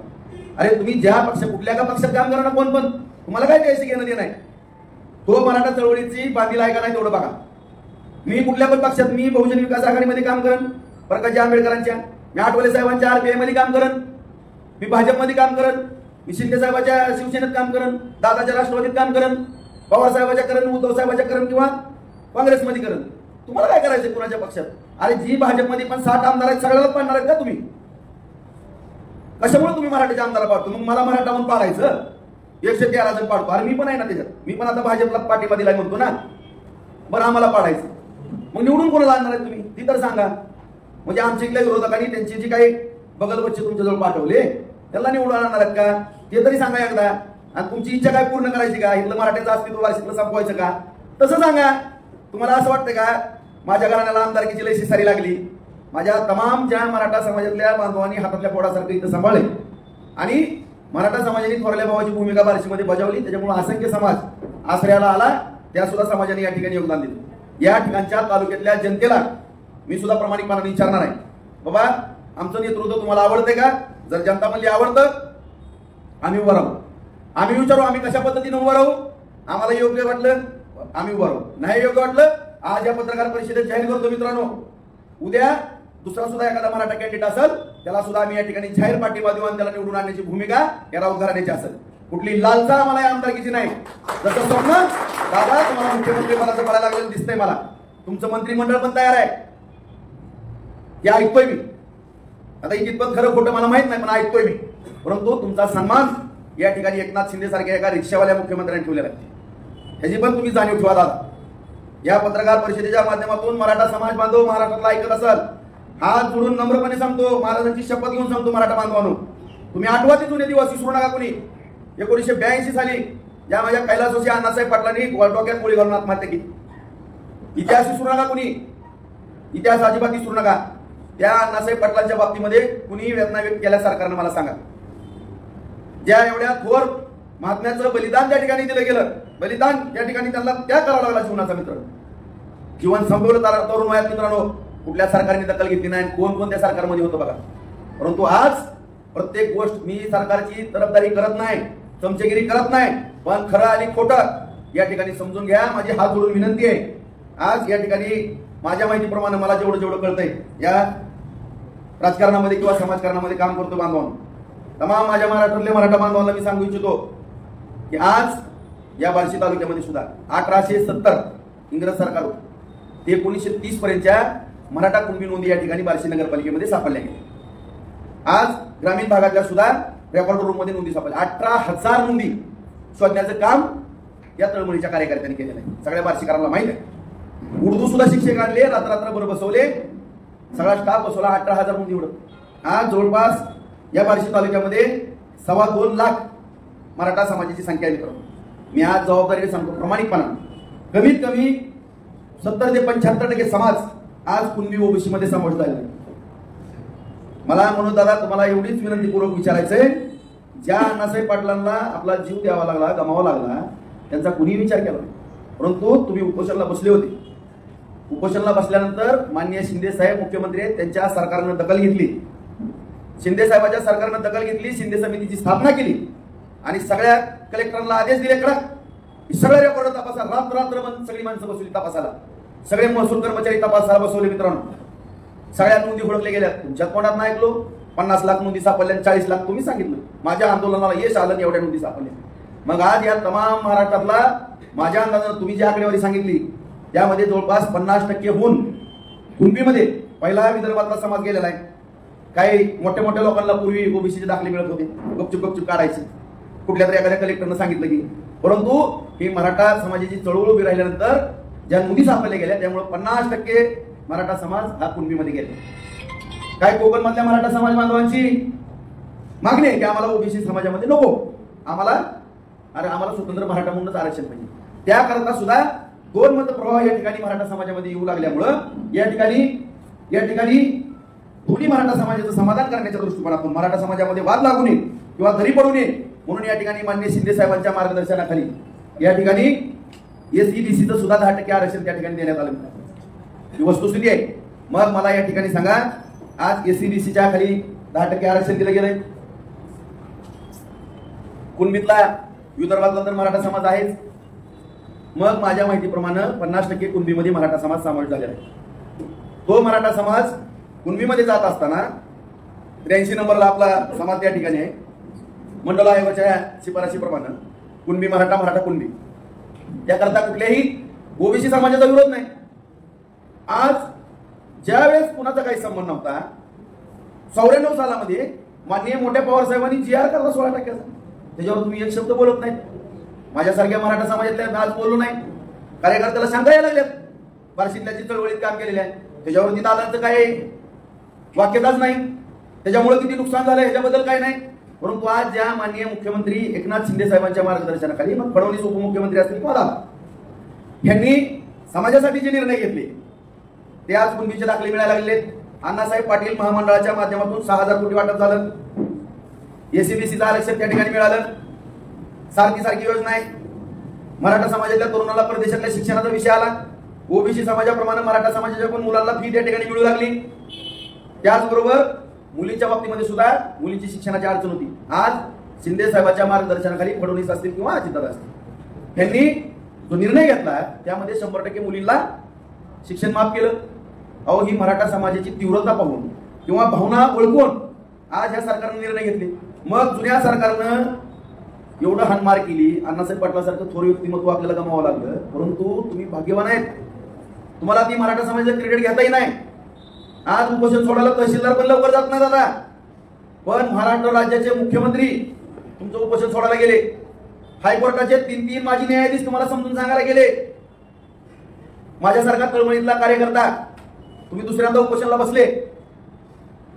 अरे तुम्ही ज्या पक्ष कुठल्या का पक्षात काम करणार कोण पण, तुम्हाला काय त्याशी घेणं देणं आहे? तो मराठा चळवळीची बांधील आहे का नाही तेवढं बघा. मी कुठल्या पण पक्षात, मी बहुजन विकास आघाडीमध्ये काम करेन, प्रकाश आंबेडकरांच्या, मी आठवले साहेबांच्या आरपीआय मध्ये काम करेन, मी भाजपमध्ये काम करेन, मी शिंदे साहेबांच्या शिवसेनेत काम करेन, दादाच्या राष्ट्रवादीत काम करेन, पवार साहेबांच्या करेन, उद्धव साहेबांच्या करेन किंवा काँग्रेसमध्ये करेन. तुम्हाला काय करायचं कुणाच्या पक्षात? अरे जी भाजपमध्ये पण 60 आमदार आहेत, सगळ्यालाच पाडणार आहेत का तुम्ही? कशामुळे तुम्ही मराठ्याच्या आमदार पाडतो? मग मला मराठा म्हणून पाडायचं, 113 जण पाडतो. अरे मी पण आहे ना त्याच्यात, मी पण आता भाजपला पाठिंबा दिलाय म्हणतो ना. बरं आम्हाला पाडायचं, मग निवडून कोणाला आणणार आहे तुम्ही ती तर सांगा. म्हणजे आमच्या इथल्या विरोधकांनी त्यांची जी काही बगल बच्चे तुमच्याजवळ पाठवले त्याला निवडून आणणार आहेत का ते तरी सांगा एकदा. आणि तुमची इच्छा काय पूर्ण करायची का? इथलं मराठ्याचं अस्तित्व वार्षिकला संपवायचं का? तसं सांगा. तुम्हाला असं वाटतं का माझ्या घराण्याला आमदारकीची लय शिसारी लागली? माझ्या तमाम ज्या मराठा समाजातल्या बांधवांनी हातातल्या पोडासारखं इथं सांभाळले आणि मराठा समाजाने थोरल्या भावाची भूमिका बार्शीमध्ये बजावली, त्याच्यामुळे असंख्य समाज आश्रयाला आला. त्या सुद्धा समाजाने या ठिकाणी योगदान दिलं. या ठिकाणच्या तालुक्यातल्या जनतेला मी सुद्धा प्रामाणिकपणाने विचारणार आहे, बाबा आमचं नेतृत्व तुम्हाला आवडते का? जर जनता म्हणली आवडतं, आम्ही उभं राहू. आम्ही विचारू आम्ही कशा पद्धतीने उभं राहू. आम्हाला योग्य वाटलं आम्ही उभं राहू, नाही योग्य वाटलं आज या पत्रकार परिषदेत जाहीर करतो मित्रांनो. उद्या दुसरा सुद्धा एखादा मराठा कॅन्डिडेट असेल त्याला सुद्धा आम्ही या ठिकाणी जाहीर पाठिंबा देऊ आणि त्याला निवडून आणण्याची भूमिका या राऊत घराण्याची असेल. कुठली लालसा आम्हाला या आमदारकीची नाही. जसं स्वप्न दादा तुम्हाला मुख्यमंत्री पदाचं पडायला लागलेलं दिसतंय, मला तुमचं मंत्रिमंडळ पण तयार आहे हे ऐकतोय मी. आता इतपत खरं खोटं मला माहित नाही पण ऐकतोय मी. परंतु तुमचा सन्मान या ठिकाणी एकनाथ शिंदे सारख्या एका रिक्षावाल्या मुख्यमंत्र्यांनी ठेवलेला आहे, ह्याची पण तुम्ही जाणीव ठेवा दादा. या पत्रकार परिषदेच्या माध्यमातून मराठा समाज बांधव महाराष्ट्रातला ऐकत असाल, हात जोडून नम्रपणे सांगतो, महाराजांची शपथ घेऊन सांगतो मराठा बांधवांनो, तुम्ही आठवा ते जुने दिवस विसरू नका. कोणी 1982 साली ज्या माझ्या कैलासवासी अण्णासाहेब पाटलांनी डोक्यात गोळी घालून आत्महत्या केली, इतिहास विसरू नका. कोणी इतिहास अजिबात विसरू नका. त्या अण्णासाहेब पाटलांच्या बाबतीमध्ये कुणी वेदना व्यक्त केल्या सरकारनं मला सांगा. ज्या एवढ्या थोर महात्म्याचं बलिदान त्या ठिकाणी दिलं गेलं, बलिदान त्या ठिकाणी त्यांना त्याग करावा लागला जीवनाचा. मित्र जीवन संपवलं तरुण वयात मित्रांनो. कुठल्या सरकारने दखल घेतली नाही, कोण कोणत्या सरकारमध्ये होतं बघा. परंतु आज प्रत्येक गोष्ट मी सरकारची तरफदारी करत नाही, चमचेगिरी करत नाही, पण खरं आणि खोटं या ठिकाणी समजून घ्या. माझी हात जोडून विनंती आहे. आज या ठिकाणी माझ्या माहितीप्रमाणे मला जेवढं कळतंय या राजकारणामध्ये किंवा समाजकारणामध्ये काम करतो बांधवांनो, तमाम माझ्या महाराष्ट्रातल्या मराठा बांधवांना मी सांगू इच्छितो की आज या बार्शी तालुक्यामध्ये सुद्धा 1870 इंग्रज सरकार होतं, ते 1930 पर्यंतच्या मराठा कुणबी नोंदी या ठिकाणी बार्शी नगरपालिकेमध्ये सापडल्या गेल्या. आज ग्रामीण भागातल्या सुद्धा रेकॉर्ड रूम मध्ये नोंदी सापडल्या. 18,000 नोंदी शोधण्याचं काम या तळमळीच्या कार्यकर्त्यांनी केलेलं आहे. सगळ्या बार्शीकरांना माहित आहे. उर्दू सुद्धा शिक्षक आणले, रात्र बसवले, सगळा स्टाफ बसवला. 18,000 नोंदी एवढं. आज जवळपास या बार्शी तालुक्यामध्ये 2.25 लाख मराठा समाजाची संख्या आहे मित्रांनो. मी आज जबाबदारीने सांगतो प्रामाणिकपणा, कमीत कमी 70 ते 75% समाज आज कुणबी ओबीसी मध्ये समाविष्ट झालेला आहे. मला म्हणून दादा तुम्हाला एवढीच विनंतीपूर्वक विचारायचंय, ज्या अण्णासाहेब पाटलांना आपला जीव द्यावा लागला, गमावा लागला, त्यांचा कुणी विचार केला नाही. परंतु तुम्ही उपोषणाला बसले होते, उपोषणाला बसल्यानंतर माननीय शिंदे साहेब मुख्यमंत्री आहेत, त्यांच्या सरकारनं दखल घेतली. शिंदे साहेबांच्या सरकारनं दखल घेतली, शिंदे समितीची स्थापना केली आणि सगळ्या कलेक्टरला आदेश दिले कडक सगळे रेकॉर्ड तपासा. रात्र सगळी माणसं बसवली तपासाला, सगळे महसूल कर्मचारी तपासाला बसवले. मित्रांनो, सगळ्या नोंदी ओळखल्या गेल्या. तुमच्या कोणात नाही ऐकलो 50 लाख नोंदी सापडल्या, 40 लाख तुम्ही सांगितलं. माझ्या आंदोलनाला यश आलं, एवढ्या नोंदी सापडल्या. मग आज या तमाम महाराष्ट्रातला माझ्या अंदाजानं तुम्ही जी आकडेवारी सांगितली त्यामध्ये जवळपास 50% होऊन कुणबीमध्ये पहिला विदर्भातला समाज गेलेला आहे. काही मोठ्या मोठ्या लोकांना पूर्वी ओबीसीचे दाखले मिळत होते, गपचूप काढायचे. कुठल्या तरी एखाद्या कलेक्टरनं सांगितलं की, परंतु ही मराठा समाजाची चळवळ उभी राहिल्यानंतर ज्या नोंदी सापडल्या गेल्या त्यामुळे 50% मराठा समाज हा कुणबीमध्ये गेला. काय कोकण मधल्या मराठा समाज बांधवांची मागणी आहे की आम्हाला ओबीसी समाजामध्ये नको, आम्हाला स्वतंत्र मराठा म्हणूनच आरक्षण पाहिजे. त्याकरता सुद्धा 2 मतप्रवाह या ठिकाणी मराठा समाजामध्ये येऊ लागल्यामुळं या ठिकाणी दोन्ही मराठा समाजाचं समाधान करण्याच्या दृष्टिकोनातून मराठा समाजामध्ये वाद लागू नये किंवा दरी पडू नये म्हणून या ठिकाणी माननीय शिंदे साहेबांच्या मार्गदर्शनाखाली या ठिकाणी एसईबीसीचं सुद्धा 10% आरक्षण त्या ठिकाणी देण्यात आलं. ही वस्तुस्थिती आहे. मग मला या ठिकाणी सांगा, आज एसईबीसीच्या खाली 10% आरक्षण दिलं गेलंय. कुणबीतला विदर्भातला तर मराठा समाज आहेच. मग माझ्या माहितीप्रमाणे 50% कुणबीमध्ये मराठा समाज समावेश झालेला आहे. तो मराठा समाज कुणबीमध्ये जात असताना 83 नंबरला आपला समाज त्या ठिकाणी आहे. मंडल आयोगाच्या शिफारशीप्रमाणे कुणबी मराठा कुणबी त्याकरता कुठल्याही ओबीसी समाजाचा विरोध नाही. आज ज्यावेळेस कुणाचा काही संबंध नव्हता 94 सालामध्ये माननीय मोठ्या पवार साहेबांनी GR काढला 16%. त्याच्यावर तुम्ही एक शब्द बोलत नाही. माझ्यासारख्या मराठा समाजातल्या आज बोललो नाही. कार्यकर्त्याला शंका यायला लागल्यात. बार्शीतल्याची चळवळीत काम केलेले आहे त्याच्यावरती दादांचं काय वाक्यताच नाही. त्याच्यामुळे किती नुकसान झालं ह्याच्याबद्दल काय नाही. परंतु आज ज्या माननीय मुख्यमंत्री एकनाथ शिंदे साहेबांच्या मार्गदर्शनाखाली मग फडणवीस उपमुख्यमंत्री असतील मला यांनी समाजासाठी जे निर्णय घेतले ते आज कुणबीचे दाखले मिळायला लागले. अण्णासाहेब पाटील महामंडळाच्या माध्यमातून 6000 कोटी वाटप झालं. एसईबीसीचं आरक्षण त्या ठिकाणी मिळालं. सारखी योजना आहे. मराठा समाजातल्या तरुणाला परदेशातल्या शिक्षणाचा विषय आला. ओबीसी समाजाप्रमाणे मराठा समाजाच्या पण मुलांना फी त्या ठिकाणी मिळू लागली. त्याचबरोबर मुलींच्या बाबतीमध्ये सुद्धा मुलींची शिक्षणाची अडचण होती. आज शिंदे साहेबांच्या मार्गदर्शनाखाली फडणवीस असतील किंवा अजितदादा असतील यांनी जो निर्णय घेतला त्यामध्ये 100% मुलींना शिक्षण माफ केलं. अहो, ही मराठा समाजाची तीव्रता पाहून किंवा भावना ओळखून आज ह्या सरकारने निर्णय घेतले. मग जुन्या सरकारनं एवढं हाणमार केली, अण्णासाहेब पाटलासारखं थोर व्यक्तिमत्व आपल्याला गमावं लागलं. परंतु तुम्ही भाग्यवान आहेत, तुम्हाला ती मराठा समाजाचं क्रेडिट घेताही नाही. आज उपोषण सोडायला तहसीलदार पण लवकर जात नाही दादा, पण महाराष्ट्र राज्याचे मुख्यमंत्री तुमचं उपोषण सोडायला गेले. हायकोर्टाचे 3 माजी न्यायाधीश तुम्हाला समजून सांगायला गेले. माझ्यासारखा तळमळीतला कार्यकर्ता तुम्ही दुसऱ्यांदा उपोषणाला बसले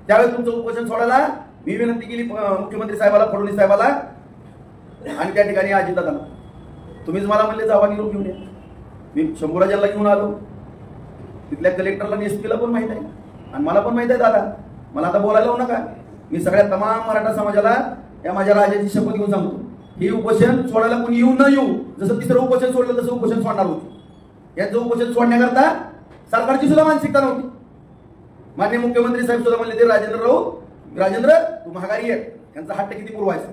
त्यावेळेस तुमचं उपोषण सोडायला मी विनंती केली मुख्यमंत्री साहेबाला, फडणवीस साहेबाला आणि त्या ठिकाणी अजितदादांना. तुम्हीच मला म्हणले जावा निरोप घेऊन या. मी शंभूराजांना घेऊन आलो. तिथल्या कलेक्टरला एसपीला पण माहित आहे आणि मला पण माहित आहे दादा. मला आता बोलायला लावू नका. मी सगळ्या तमाम मराठा समाजाला या माझ्या राजाची शपथ घेऊन सांगतो, हे उपोषण सोडायला कोणी येऊ न येऊ, जसं तिसरं उपोषण सोडलं तसं उपोषण सोडणार होतं. याचं उपोषण सोडण्याकरता सरकारची सुद्धा मानसिकता नव्हती. माननीय मुख्यमंत्री साहेब सुद्धा म्हणले ते राजेंद्र तू महागारी आहे, त्यांचा हट्ट किती पुरवायचा.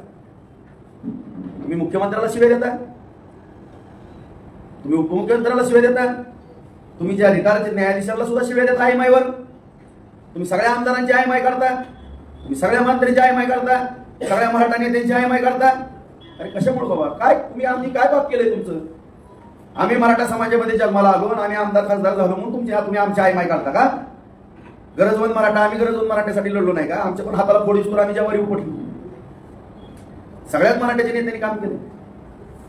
तुम्ही मुख्यमंत्र्याला शिव्या देता, तुम्ही उपमुख्यमंत्र्याला शिव्या देता, तुम्ही ज्या रिटायरच्या न्यायाधीशाला सुद्धा शिव्या देता आयमाईवर. तुम्ही सगळ्या आमदारांची आयमाई करता, तुम्ही सगळ्या मंत्र्यांची आयमाई करता, सगळ्या मराठा नेत्यांची आयमाई करता. अरे कशामुळे बाबा, काय तुम्ही आम्ही काय पाप केलंय तुमचं? आम्ही मराठा समाजामध्ये जन्माला आलो आणि आम्ही आमदार खासदार झालो म्हणून तुम्ही आमची आयमाई करता का? गरजवंत मराठा, आम्ही गरजवंत मराठ्यासाठी लढलो नाही का? आमच्या पण हाताला फोडी सुरू आम्ही ज्यावर उपटलो. सगळ्यात मराठ्याच्या नेत्यांनी काम केलं,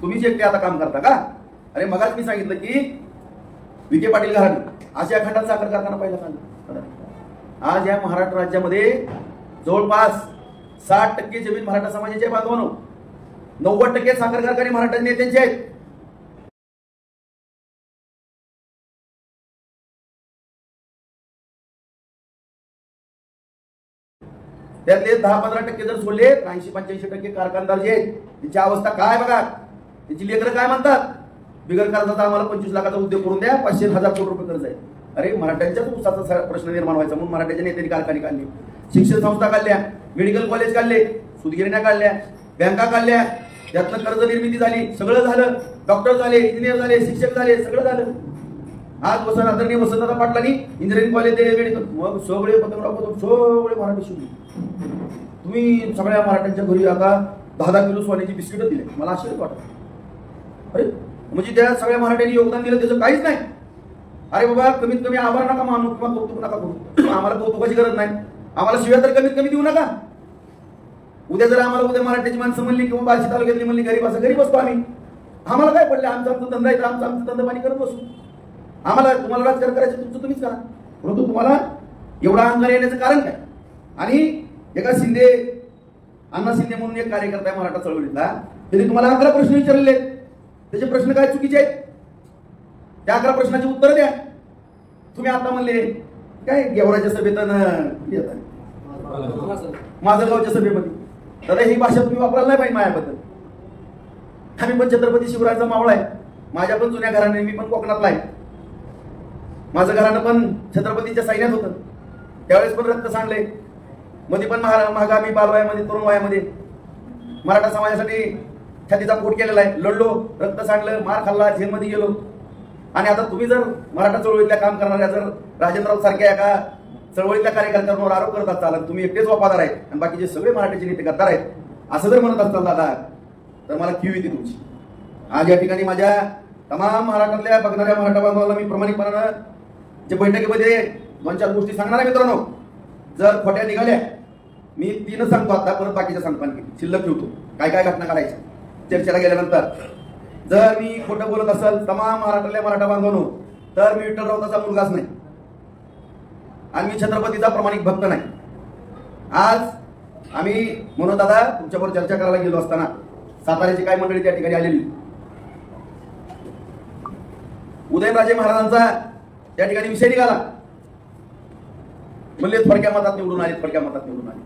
तुम्हीच एकटे आता काम करता का? अरे मगाच मी सांगितलं की विखे पाटील घराणे आशिया खंडात साखर कारखाना पहिला काढला. आज या महाराष्ट्र राज्यामध्ये जवळपास 60% जमीन मराठा समाजाची आहे बांधवांनो. 90% साखर कारखाने मराठा नेत्यांचे आहेत. त्यातले 10-15% जर सोडले 80-85% कारखानदार जे आहेत त्यांची अवस्था काय बघा, त्यांची लेकरं काय म्हणतात. बिगर कर्जाचा आम्हाला 25 लाखाचा उद्योग करून द्या, 500,000 कोटी रुपये कर्ज आहे. अरे मराठ्यांच्याच ऊसाचा प्रश्न निर्माण व्हायचा म्हणून मराठ्याच्या नेत्यांनी कारखाने काढले, शिक्षण संस्था काढल्या, मेडिकल कॉलेज काढले, सुदगिरण्या काढल्या, बँका काढल्या, त्यातनं कर्ज निर्मिती झाली, सगळं झालं. डॉक्टर झाले, इंजिनियर झाले, शिक्षक झाले, सगळं झालं. आज आदरणीय वसंतदादा पाटलांनी इंजिनिअरिंग कॉलेज दिले, मेडिकल, मग सगळे पतंगराव सगळे मराठी शिकले. तुम्ही सगळ्या मराठ्यांच्या घरी आता 10-10 किलो सोन्याची बिस्किटं दिले. मला आश्चर्य वाटत. अरे म्हणजे त्या सगळ्या मराठ्यांनी योगदान दिलं त्याचं काहीच नाही. अरे बाबा कमीत कमी आभार नका मानू किंवा कौतुक नका करू. आम्हाला कौतुकाची गरज नाही, आम्हाला शिव्या तर कमीत कमी देऊ नका. उद्या जर आम्हाला उद्या मराठ्याची माणसं म्हणली किंवा बार्शी तालुक्यातली म्हणली गरीब असं गरीब असतो आम्ही, आम्हाला काय पडले, आमचा धंदा आहे तर आमचं धंदा पाणी करत बसू. आम्हाला तुम्हाला राजकारण करायचं तुमचं तुम्हीच करा, परंतु तुम्हाला एवढा अहंकार येण्याचं कारण काय? आणि एका शिंदे, अण्णा शिंदे म्हणून एक कार्यकर्ता आहे मराठा चळवळीतला, त्यांनी तुम्हाला 11 प्रश्न विचारलेले आहेत. त्याचे प्रश्न काय चुकीचे आहेत? त्या 11 प्रश्नाची उत्तर द्या. तुम्ही आता म्हणले काय गेवराच्या सभेत माझं गावच्या सभेमध्ये, दादा ही भाषा तुम्ही वापरायला नाही पाहिजे माझ्याबद्दल. आम्ही पण छत्रपती शिवरायांचा मावळा आहे, माझ्या पण जुन्या घराने, मी पण कोकणातला आहे. माझं घरानं पण छत्रपतीच्या सैन्यात होतं, त्यावेळेस पण रक्त सांडले. मध्ये पण महागा मी बालवयामध्ये तरुण वयामध्ये मराठा समाजासाठी छातीचा पोट केलेला आहे, लढलो, रक्त सांडलं, मार खाल्ला, जेलमध्ये गेलो. आणि आता तुम्ही जर मराठा चळवळीतल्या काम करणाऱ्या जर राजेंद्रराव सारख्या एका चळवळीतल्या कार्यकर्त्यांवर आरोप करत असाल, तुम्ही एकटेच वफादार आहेत आणि बाकीचे सगळे मराठीचे नेते गद्दार आहेत असं जर म्हणत असताल दादा, तर मला कीव येते तुमची. आज या ठिकाणी माझ्या तमाम महाराष्ट्रातल्या बघणाऱ्या मराठा बांधवांना मी प्रामाणिकपणानं जे बैठकीमध्ये 2-4 गोष्टी सांगणार आहे मित्रांनो. जर खोट्या निघाल्या, मी 3 सांगतो आता, परत बाकीच्या सांगतो, आणखी शिल्लक ठेवतो काय काय घटना करायच्या चर्चेला गेल्यानंतर. जर मी खोटं बोलत असेल तमाम महाराष्ट्रातल्या मराठा बांधवांनो, तर मी विठ्ठल राऊताचा मुलगाच नाही आणि मी छत्रपतीचा प्रामाणिक भक्त नाही. आज आम्ही म्हणून दादा तुमच्याबरोबर चर्चा करायला गेलो असताना साताऱ्याची काय मंडळी त्या ठिकाणी आलेली, उदयनराजे महाराजांचा त्या ठिकाणी विषय निघाला. म्हणले थोडक्या मतात निवडून आले, थोडक्या मतात निवडून आले.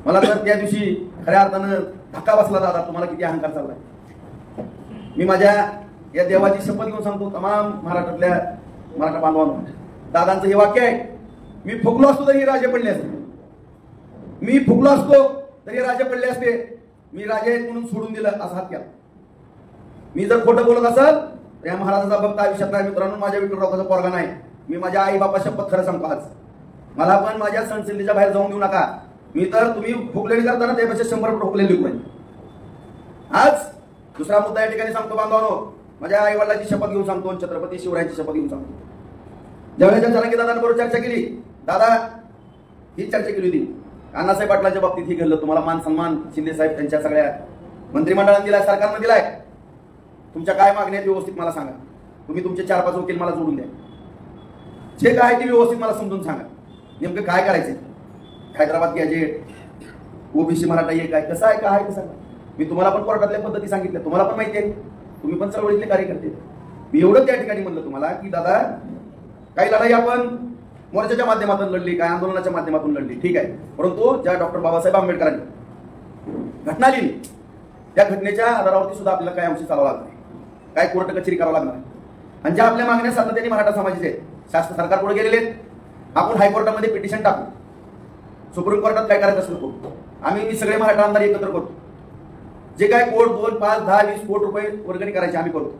मला तर त्या दिवशी खऱ्या अर्थानं धक्का बसला, दादा तुम्हाला किती अहंकार चाललाय. मी माझ्या या देवाची शपथ घेऊन सांगतो तमाम महाराष्ट्रातल्या मराठा बांधवांना, दादांचं हे वाक्य आहे, मी फुगलो असतो तरी राजे पडले असते, मी फुगलो असतो तरी राजे पडले असते, मी राजे म्हणून सोडून दिलं असा हात केला. मी जर खोटं बोलत असेल तर या महाराजाचा भक्त आयुष्यात नाही मित्रांनो, माझ्या विठ्ठलरावाचा पोरगा नाही. मी माझ्या आई बापा शपथ खरं सांगतो. आज मला पण माझ्या संसदेच्या बाहेर जाऊन देऊ नका. मी तर तुम्ही फुगलेली करताना त्यापेक्षा 100 पट फुगलेली लिहू. आज दुसरा मुद्दा या ठिकाणी सांगतो बांधवांनो, माझ्या आई वडिलांची शपथ घेऊन सांगतो, छत्रपती शिवरायांची शपथ घेऊन सांगतो. ज्यावेळेस जरांगे दादांबरोबर चर्चा केली, दादा ही चर्चा केली होती, अण्णासाहेब पाटलांच्या बाबतीत ही घडलं. तुम्हाला मान सन्मान शिंदे साहेब त्यांच्या सगळ्या मंत्रिमंडळाने दिलाय, सरकारने दिलाय. तुमच्या काय मागण्या व्यवस्थित मला सांगा. तुम्ही तुमचे 4-5 वकील मला जोडून द्या, जे काय ते व्यवस्थित मला समजून सांगा. नेमकं काय करायचंय, हैदराबाद गॅजेट, ओबीसी मराठा हे काय कसं आहे, काय आहे ते सांगा. मी तुम्हाला पण कोर्टातल्या पद्धती सांगितल्या, तुम्हाला पण माहिती आहे, तुम्ही पण चळवळीतले कार्यकर्ते. मी एवढं त्या ठिकाणी म्हणलं तुम्हाला की दादा काही लढाई आपण मोर्चाच्या माध्यमातून लढली, काय आंदोलनाच्या माध्यमातून लढली, ठीक आहे, परंतु ज्या डॉक्टर बाबासाहेब आंबेडकरांनी घटना लिहिली त्या घटनेच्या आधारावरती सुद्धा आपल्याला काय अंशी चालावं लागणार, काय कोर्ट कचेरी करावं लागणार. आणि ज्या आपल्या मागण्या सातत्याने मराठा समाजाचे आहेत, शास्त्र सरकारपुढे गेलेले आहेत. आपण हायकोर्टामध्ये पिटिशन टाकू, सुप्रीम कोर्टात काय करायचं असेल करू. आम्ही सगळे मराठा आमदार एकत्र करतो, जे काय कोर्ट 2, 5, 10, 20 कोटी रुपये वर्गणी करायचे आम्ही करतो.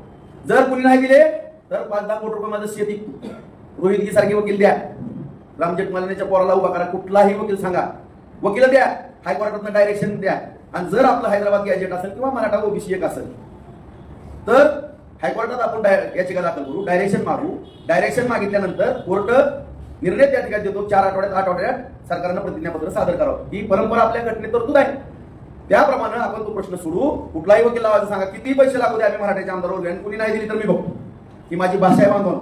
जर कुणी नाही दिले तर 5-10 कोटी रुपये माझं शेती, रोहितगी सारखे वकील द्या, राम जेठमलानीच्या पोराला उभा करा, कुठलाही वकील सांगा, वकील द्या, हायकोर्टातनं डायरेक्शन द्या. आणि जर आपलं हैदराबाद गॅजेट असेल किंवा मराठा ओबीसी एक असेल तर हायकोर्टात आपण याचिका दाखल करू, डायरेक्शन मागू. डायरेक्शन मागितल्यानंतर कोर्ट निर्णय त्या ठिकाणी देतो. 4 आठवड्यात 8 आठवड्यात सरकारनं प्रतिज्ञापत्र सादर करावं. ही परंपरा आपल्या घटनेत तरतूद आहे. त्याप्रमाणे आपण तो प्रश्न सोडू. कुठलाही वकील लावायचं सांगा, किती पैसे लागू द्या, आम्ही मराठ्याच्या आमदारावर आणि कुणी नाही दिली तर मी बघतो. ही माझी भाषा आहे बांधवांनो.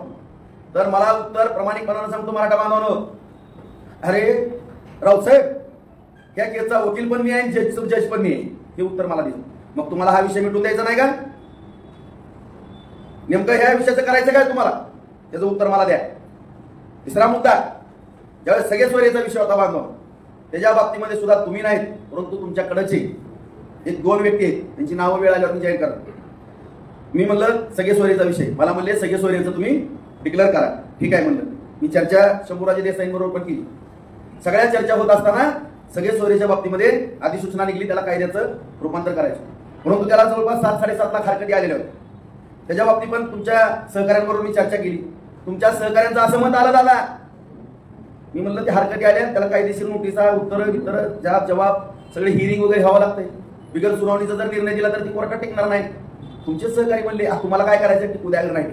तर मला उत्तर प्रामाणिकपणानं सांगतो मराठा बांधवांनो, अरे रावसाहेब या केसचा वकील पण मी आहे, जज पण मी आहे, हे उत्तर मला दिलं. मग तुम्हाला हा विषय मिटून द्यायचा नाही का? नेमकं ह्या विषयाचं करायचं काय तुम्हाला, त्याचं उत्तर मला द्या. तिसरा मुद्दा, ज्यावेळेस सगळे सोयरेचा विषय होता बांधव, त्याच्या बाबतीमध्ये सुद्धा तुम्ही नाहीत, परंतु तुमच्याकडचे एक 2 व्यक्ती आहेत, त्यांची नावं वेळ आल्यावर जाहीर करा. मी म्हणलं सगळे सोयरेचा विषय, मला म्हणले सगळे सोयरेचं तुम्ही डिक्लेअर करा. ठीक आहे म्हणलं. मी चर्चा शंभूराजे देसाईंबरोबर पण केली. सगळ्या चर्चा होत असताना सगळे सोयरेच्या बाबतीमध्ये अधिसूचना निघली, त्याला कायद्याचं रूपांतर करायचं. परंतु त्याला जवळपास 7-7.5 लाख हरकती आलेल्या होत्या. त्याच्या बाबतीत पण तुमच्या सहकाऱ्यांबरोबर मी चर्चा केली. तुमच्या सहकाऱ्यांचं असं मत आलं दादा, मी म्हणलं ते हरकती आल्या, त्याला कायदेशीर नोटिसा, उत्तर जवाब सगळे हिअरिंग वगैरे व्हावं लागतंय. बिगर सुनावणीचा जर निर्णय दिला तर ती कोर्टात टिकणार नाही. तुमचे सहकारी म्हणले तुम्हाला काय करायचं टिकू द्या, नाही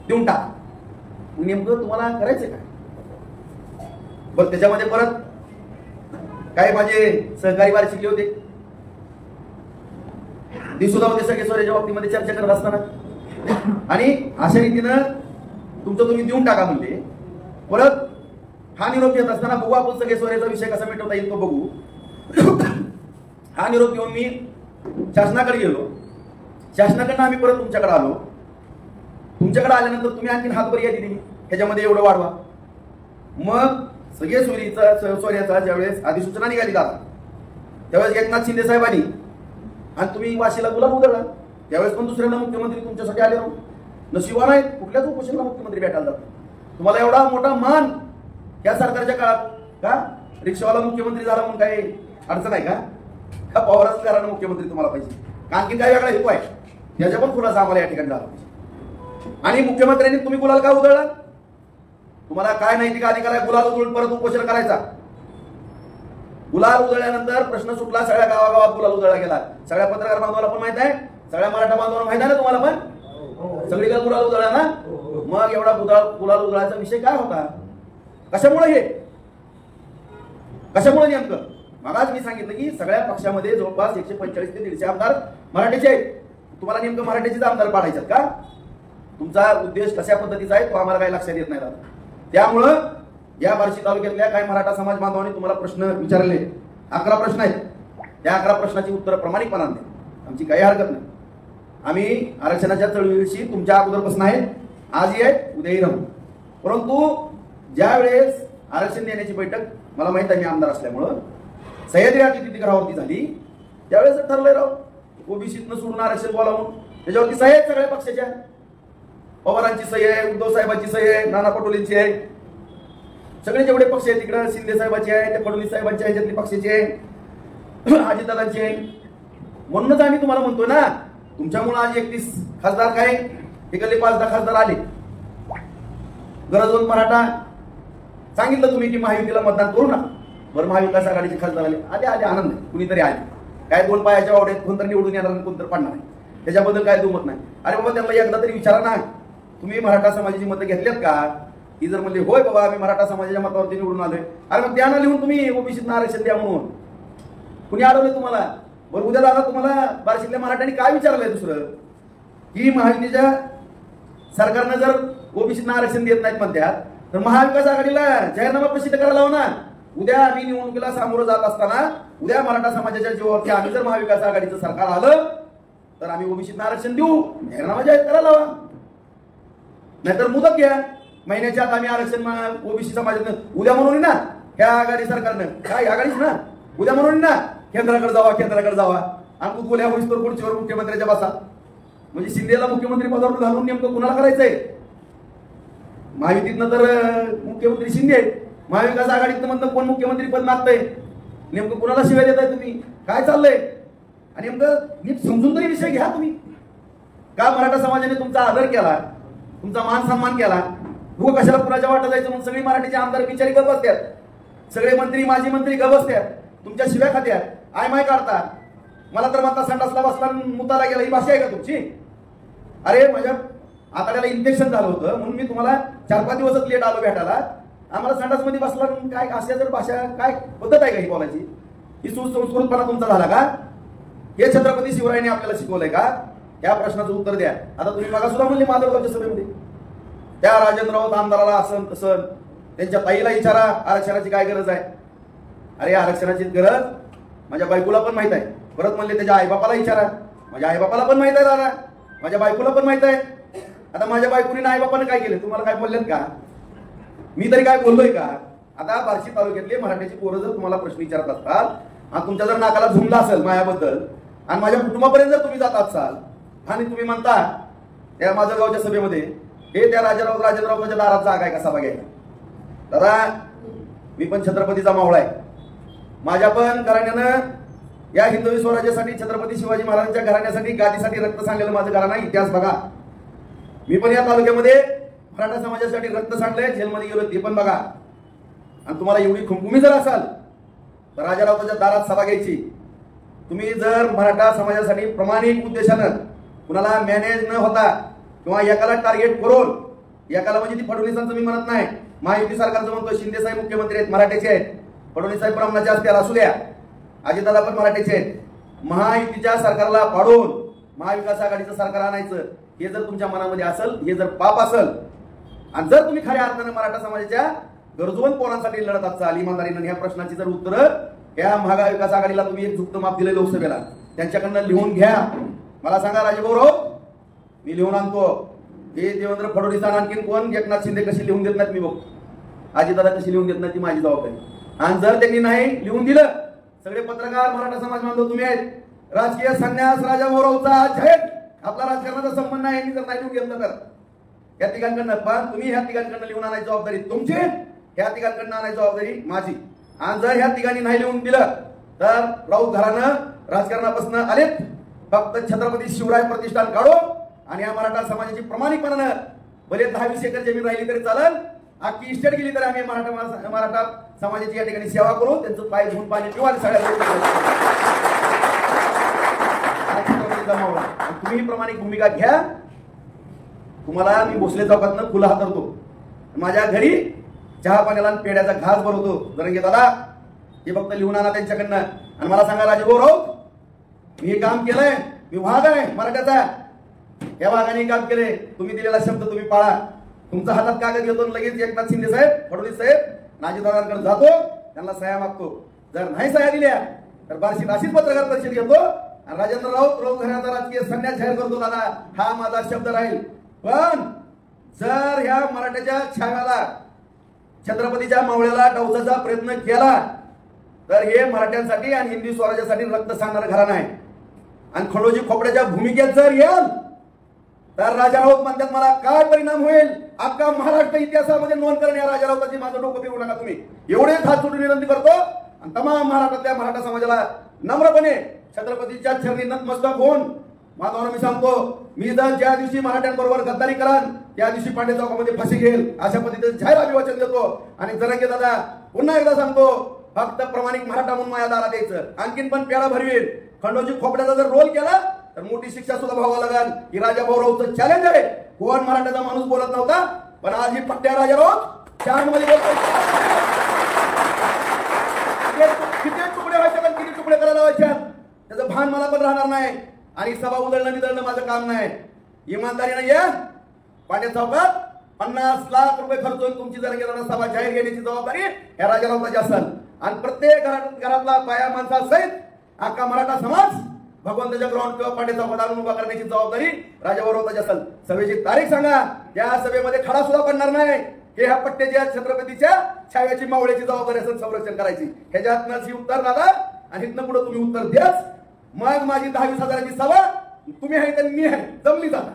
देऊन टाक. नेमकं तुम्हाला करायचं काय? बरं, त्याच्यामध्ये परत काय माझे सहकारी बाहेर शिकले होते, ते सुद्धा होते सगळे सोयऱ्याच्या बाबतीमध्ये चर्चा करत असताना. आणि अशा रीतीनं तुमचं तुम्ही देऊन टाका म्हणले. परत हा निरोप घेत असताना बघू आपण सगळे सोयऱ्याचा विषय कसा मिटवता येईल तो बघू. हा निरोप घेऊन मी शासनाकडे गेलो. शासनाकडनं आम्ही परत तुमच्याकडे आलो. तुमच्याकडे आल्यानंतर तुम्ही आणखी हातभर दिली ह्याच्यामध्ये एवढं वाढवा. मग सगळे सोयऱ्याचा ज्यावेळेस अधिसूचना निघाली जातात त्यावेळेस एकनाथ शिंदे साहेबांनी आणि तुम्ही वाशीला गुलाब उधळला, त्यावेळेस पण दुसऱ्यांदा मुख्यमंत्री तुमच्यासाठी आले राहून. नशिबान आहेत कुठल्याच उपोषणाला मुख्यमंत्री भेटायला जातात. तुम्हाला एवढा मोठा मान या सरकारच्या काळात का? रिक्षावाला मुख्यमंत्री झाला म्हणून काही अडचण आहे का? पवारच घरानं मुख्यमंत्री तुम्हाला पाहिजे का? आणखी काय वेगळा हेतू आहे? याच्या पण खुलासा आम्हाला या ठिकाणी झाला पाहिजे. आणि मुख्यमंत्र्यांनी तुम्ही गुलाल का उधळला? तुम्हाला काय नैतिक अधिकार आहे गुलाल उधळून परत उपोषण करायचा? गुलाल उधळल्यानंतर प्रश्न सुटला, सगळ्या गावागावात गुलाल उधळला गेला. सगळ्या पत्रकार बांधवाला पण माहित आहे, सगळ्या मराठा बांधवांना माहित आहे ना तुम्हाला पण? सगळीकडे गुलाल उधळला ना. मग एवढा गुलाल उधळायचा विषय काय होता? कशामुळे हे? कशामुळे नेमकं? मगाच मी सांगितलं की सगळ्या पक्षामध्ये जवळपास 145 ते 150 आमदार मराठीचे आहेत. तुम्हाला नेमकं मराठीचेच आमदार पाडायचे का? तुमचा उद्देश कशा पद्धतीचा आहे तो आम्हाला काही लक्षात येत नाही. त्यामुळं या बार्शी तालुक्यातल्या काही मराठा समाज बांधवांनी तुम्हाला प्रश्न विचारले. 11 प्रश्न आहेत. त्या 11 प्रश्नाची उत्तरं प्रामाणिकपणाने द्या, आमची काही हरकत नाही. आम्ही आरक्षणाच्या चळवळीविषयी तुमच्या अगोदरपासून आहेत, आजही आहेत, उद्याही राहू. परंतु ज्या वेळेस आरक्षण देण्याची बैठक, मला माहित आहे मी आमदार असल्यामुळं सह्याद्री अतिथीगृहावरती झाली, त्यावेळेस ठरलंय राव ओबीसीतनं सोडून आरक्षण बोलावून. त्याच्यावरती सह्या आहेत सगळ्या पक्षाच्या. पवारांची सही आहे, उद्धव साहेबांची सही आहे, नाना पटोलेंची आहे, सगळे जेवढे पक्ष आहेत तिकडे शिंदे साहेबांची आहे, त्या फडणवीस साहेबांची आहे, ह्याच्यातली पक्षाची आहे, अजितदादांची आहे. म्हणूनच आम्ही तुम्हाला म्हणतोय ना, तुमच्यामुळे आज 31 खासदार काय इकडले 5-10 खासदार आले. गरजवंत मराठा सांगितलं तुम्ही की महायुतीला मतदान करू नका. बरं, महाविकास आघाडीचे खासदार आले, आले आनंद आहे, कुणीतरी आले. काय 2 पायाच्या वावड्यात कोणतरी निवडून येणार आणि कोणतरी पडणार नाही, त्याच्याबद्दल काय दुमत नाही. अरे बाबा, त्यांना एकदा तरी विचारा ना, तुम्ही मराठा समाजाची मतं घेतल्यात का? ही जर म्हणले होय बाबा आम्ही मराठा समाजाच्या मतावरती निवडून आलोय, अरे मग त्यांना लिहून तुम्ही ओबीसीतनं आरक्षण द्या म्हणून कुणी अडवलंय तुम्हाला? बरं, उद्या दादा तुम्हाला बार्शीतल्या मराठ्यांनी काय विचारलंय दुसरं की महायुतीच्या सरकारनं जर ओबीसीतनं आरक्षण देत नाहीत म्हणतात तर महाविकास आघाडीला जाहीरनामा प्रसिद्ध करायला हवा ना. उद्या आम्ही निवडणुकीला सामोरं जात असताना उद्या मराठा समाजाच्या जीवावरती आम्ही जर महाविकास आघाडीचं सरकार आलं तर आम्ही ओबीसीतनं आरक्षण देऊ, जाहीरनामा जाहीर करायला हवा. नाहीतर मुदत घ्या, महिन्याच्या आत आम्ही आरक्षण ओबीसी समाजातनं उद्या म्हणून ना, ह्या आघाडी सरकारनं काय आघाडीच ना, उद्या म्हणून ना केंद्राकडे जावा आणि बोल्या होईस तर खुर्चीवर मुख्यमंत्र्याच्या बसा. म्हणजे शिंदेला मुख्यमंत्री पदावर घालून नेमकं कुणाला करायचंय? महायुतीतनं तर मुख्यमंत्री शिंदे आहेत, महाविकास आघाडीतनं म्हणतं कोण मुख्यमंत्री पद मागतंय? नेमकं कुणाला शिवाय देत आहे तुम्ही? काय चाललंय? आणि नेमकं नीट समजून तरी विषय घ्या तुम्ही. का मराठा समाजाने तुमचा आदर केला, तुमचा मान सन्मान केला, हो कशाला कुणाच्या वाटत जायचं म्हणून सगळी मराठीचे आमदार बिचारी गप बसतात, सगळे मंत्री माजी मंत्री गप बसतात, तुमच्या शिव्या खात्यात आय माय काढता. मला तर म्हणता संडासला बसला मुताला गेला, ही भाषा आहे का तुमची? अरे माझ्या आताड्याला इन्फेक्शन झालं होतं म्हणून मी तुम्हाला 4-5 दिवसच लेट आलो भेटायला. आम्हाला संडासमध्ये बसला काय अशा जर भाषा काय पद्धत आहे का ही बोलायची? ही सुसंस्कृतपणा तुमचा झाला का? हे छत्रपती शिवरायांनी आपल्याला शिकवलंय का? या प्रश्नाचं उत्तर द्या. आता तुम्ही मागा सुद्धा म्हणले माधवगावच्या सभेमध्ये त्या राजेंद्र राऊत आमदाराला असं तसं, त्यांच्या ताईला विचारा आरक्षणाची काय गरज आहे. अरे आरक्षणाची गरज माझ्या बायकोला पण माहित आहे. परत म्हणले त्याच्या आईबापाला विचारा, माझ्या आईबापाला पण माहित आहे दादा, माझ्या बायकोला पण माहित आहे. आता माझ्या बायकोनी आईबापाने काय केलं तुम्हाला काय बोललेत का? मी तरी काय बोललोय का? आता बार्शी तालुक्यातले मराठ्याची पोरं जर तुम्हाला प्रश्न विचारत असतात आणि तुमच्या जर नाकाला झुमला असेल माझ्याबद्दल आणि माझ्या कुटुंबापर्यंत जर तुम्ही जात असाल आणि तुम्ही म्हणता त्या माझं गावच्या सभेमध्ये हे त्या राजेंद्ररावच्या दारात जागा आहे का सभा घ्यायला, दादा मी पण छत्रपतीचा मावळा आहे. माझ्या पण घराण्यानं या हिंदवी स्वराज्यासाठी छत्रपती शिवाजी महाराजांच्या घराण्यासाठी गादीसाठी रक्त सांडलेलं माझं घराणं आहे. इतिहास बघा. मी पण या तालुक्यामध्ये मराठा समाजासाठी रक्त सांडलंय, जेलमध्ये गेलो ते पण बघा. आणि तुम्हाला एवढी खुमखुमी जर असाल तर राजारावच्या दारात सभा घ्यायची. तुम्ही जर मराठा समाजासाठी प्रामाणिक उद्देशानं कुणाला मॅनेज न होता किंवा एकाला टार्गेट करून, एकाला म्हणजे ती फडणवीसांचं मी म्हणत नाही, महायुती सरकारचं म्हणतो, शिंदे साहेब मुख्यमंत्री आहेत मराठ्याचे आहेत, फडणवीस साहेब ब्राह्मणाचे असतील असू द्या, अजितदादा पण मराठ्याचे आहेत. महायुतीच्या सरकारला पाडून महाविकास आघाडीचं सरकार आणायचं हे जर तुमच्या मनामध्ये असेल, हे जर पाप असेल, आणि जर तुम्ही खऱ्या अर्थाने मराठा समाजाच्या गरजवंत पोरांसाठी लढत असाल इमानदारीनं, ह्या प्रश्नाची जर उत्तर या महाविकास आघाडीला तुम्ही एक झुकतं माप दिलं लोकसभेला, त्यांच्याकडनं लिहून घ्या. मला सांगा राजगौरव, मी लिहून आणतो. हे देवेंद्र फडणवीस आणखीन कोण, एकनाथ शिंदे कशी लिहून देत नाहीत मी बघतो, अजितदादा कशी लिहून देत नाही ती माझी जबाबदारी. आणि जर त्यांनी नाही लिहून दिलं, सगळे पत्रकार मराठा समाज बांधव तुम्ही आहेत, राजकीय संन्यास राजाभाऊरावचा जाहीर आपला राजकारणाचा संबंध आहे, जर नाही लिहून घेतलं तर या तिघांकडनं, पण तुम्ही ह्या तिघांकडनं लिहून आणायची जबाबदारी तुमची, ह्या तिघांकडनं आणायची जबाबदारी माझी. आणि जर ह्या तिघांनी नाही लिहून दिलं तर राऊत घरानं राजकारणापासून आलेत, फक्त छत्रपती शिवराय प्रतिष्ठान काढो आणि या मराठा समाजाची प्रामाणिकपणानं भले 10-20 एकर जमीन राहिली तरी चालेल, अख्खी इस्टेट गेली तरी आम्ही मराठा समाजाची या ठिकाणी सेवा करू, त्यांचं पाय धुवून पाणी पिऊ आणि सगळ्या तुम्ही प्रामाणिक भूमिका घ्या. तुम्हाला मी भोसले चौकातनं फुलं हातरतो, माझ्या घरी चहा पाण्याला पेड्याचा घास भरवतो. जरंगे दादा हे फक्त लिहून आणा त्यांच्याकडनं. आणि मला सांगा राजगौरव, मी हे काम केलंय, मी वाघ आहे मराठ्याचा, या वाघाने काम केले, तुम्ही दिलेला शब्द तुम्ही पाळा. तुमचा हातात कागद घेतो लगेच एकनाथ शिंदे साहेब, फडणवीस साहेब, नाजीदादांकडे जातो, त्यांना सह्या मागतो. जर नाही सह्या दिल्या तर बार्शीत अशीच पत्रकार परिषद घेतो आणि राजेंद्र राऊत घराचा राजकीय संन्यास जाहीर करतो. दादा हा माझा शब्द राहील. पण जर ह्या मराठ्याच्या छाव्याला, छत्रपतीच्या मावळ्याला डावचाचा प्रयत्न केला तर हे मराठ्यांसाठी आणि हिंदी स्वराज्यासाठी रक्त सांगणारं घराणं आहे. आणि खंडोजी खोपड्याच्या भूमिकेत जर येईल तर राजा राऊत म्हणतात मला काय परिणाम होईल, अख्खा महाराष्ट्र इतिहासामध्ये नोंद करणे. या राजा राऊताची माझं डोकं फिरवू नका तुम्ही, एवढेच हात जोडून विनंती करतो. आणि तमाम महाराष्ट्रातल्या मराठा समाजाला नम्रपणे छत्रपतीच्या चरणी नतमस्तक होऊन माधवांना मी सांगतो, मी जर ज्या दिवशी मराठ्यांबरोबर गद्दारी कराल त्या दिवशी पांडे चौकामध्ये फाशी घेईल, अशा पद्धतीने जाहीर अभिवाचन देतो. आणि जरंगे दादा पुन्हा एकदा सांगतो, फक्त प्रामाणिक मराठा म्हणून माझ्या दारात यायचं, आणखीन पण पेढा भरवील. खंडोजी खोपड्याचा जर रोल केला तर मोठी शिक्षा सुद्धा भोगावं लागेल. ही राजाभाऊरावचं चॅलेंज आहे. कोण मराठ्याचा माणूस बोलत नव्हता, पण आज ही पट्ट्या राजाराव चार मध्ये बोलतो. किती तुकडे व्हायचे पण किती तुकडे करायला व्हायचे त्याचं भान मला पण राहणार नाही. आणि सभा उधळणं निधळणं माझं काम नाही. इमानदारीनं या पांडे चौकात 50 लाख रुपये खर्च होऊन तुमची जर गेला सभा जाहीर घेण्याची जबाबदारी या राजारावताची असेल. आणि प्रत्येक घरातला बाया माणसासहित अख्खा मराठा समाज भगवंताच्या ग्राउंड किंवा पांडे चौकात आणून उभा करण्याची जबाबदारी राजाभाऊरावताची असेल. सभेची तारीख सांगा, त्या सभेमध्ये खडा सुद्धा पडणार नाही. हे ह्या पट्ट्याच्या छत्रपतीच्या छाव्याची मावळ्याची जबाबदारी असेल संरक्षण करायची. ह्याच्यातनंच ही उत्तर दादा, आणि इथनं पुढे तुम्ही उत्तर द्याच. मग माझी 10-20 हजाराची सभा तुम्ही आहे तर मी आहे, जमली जाता.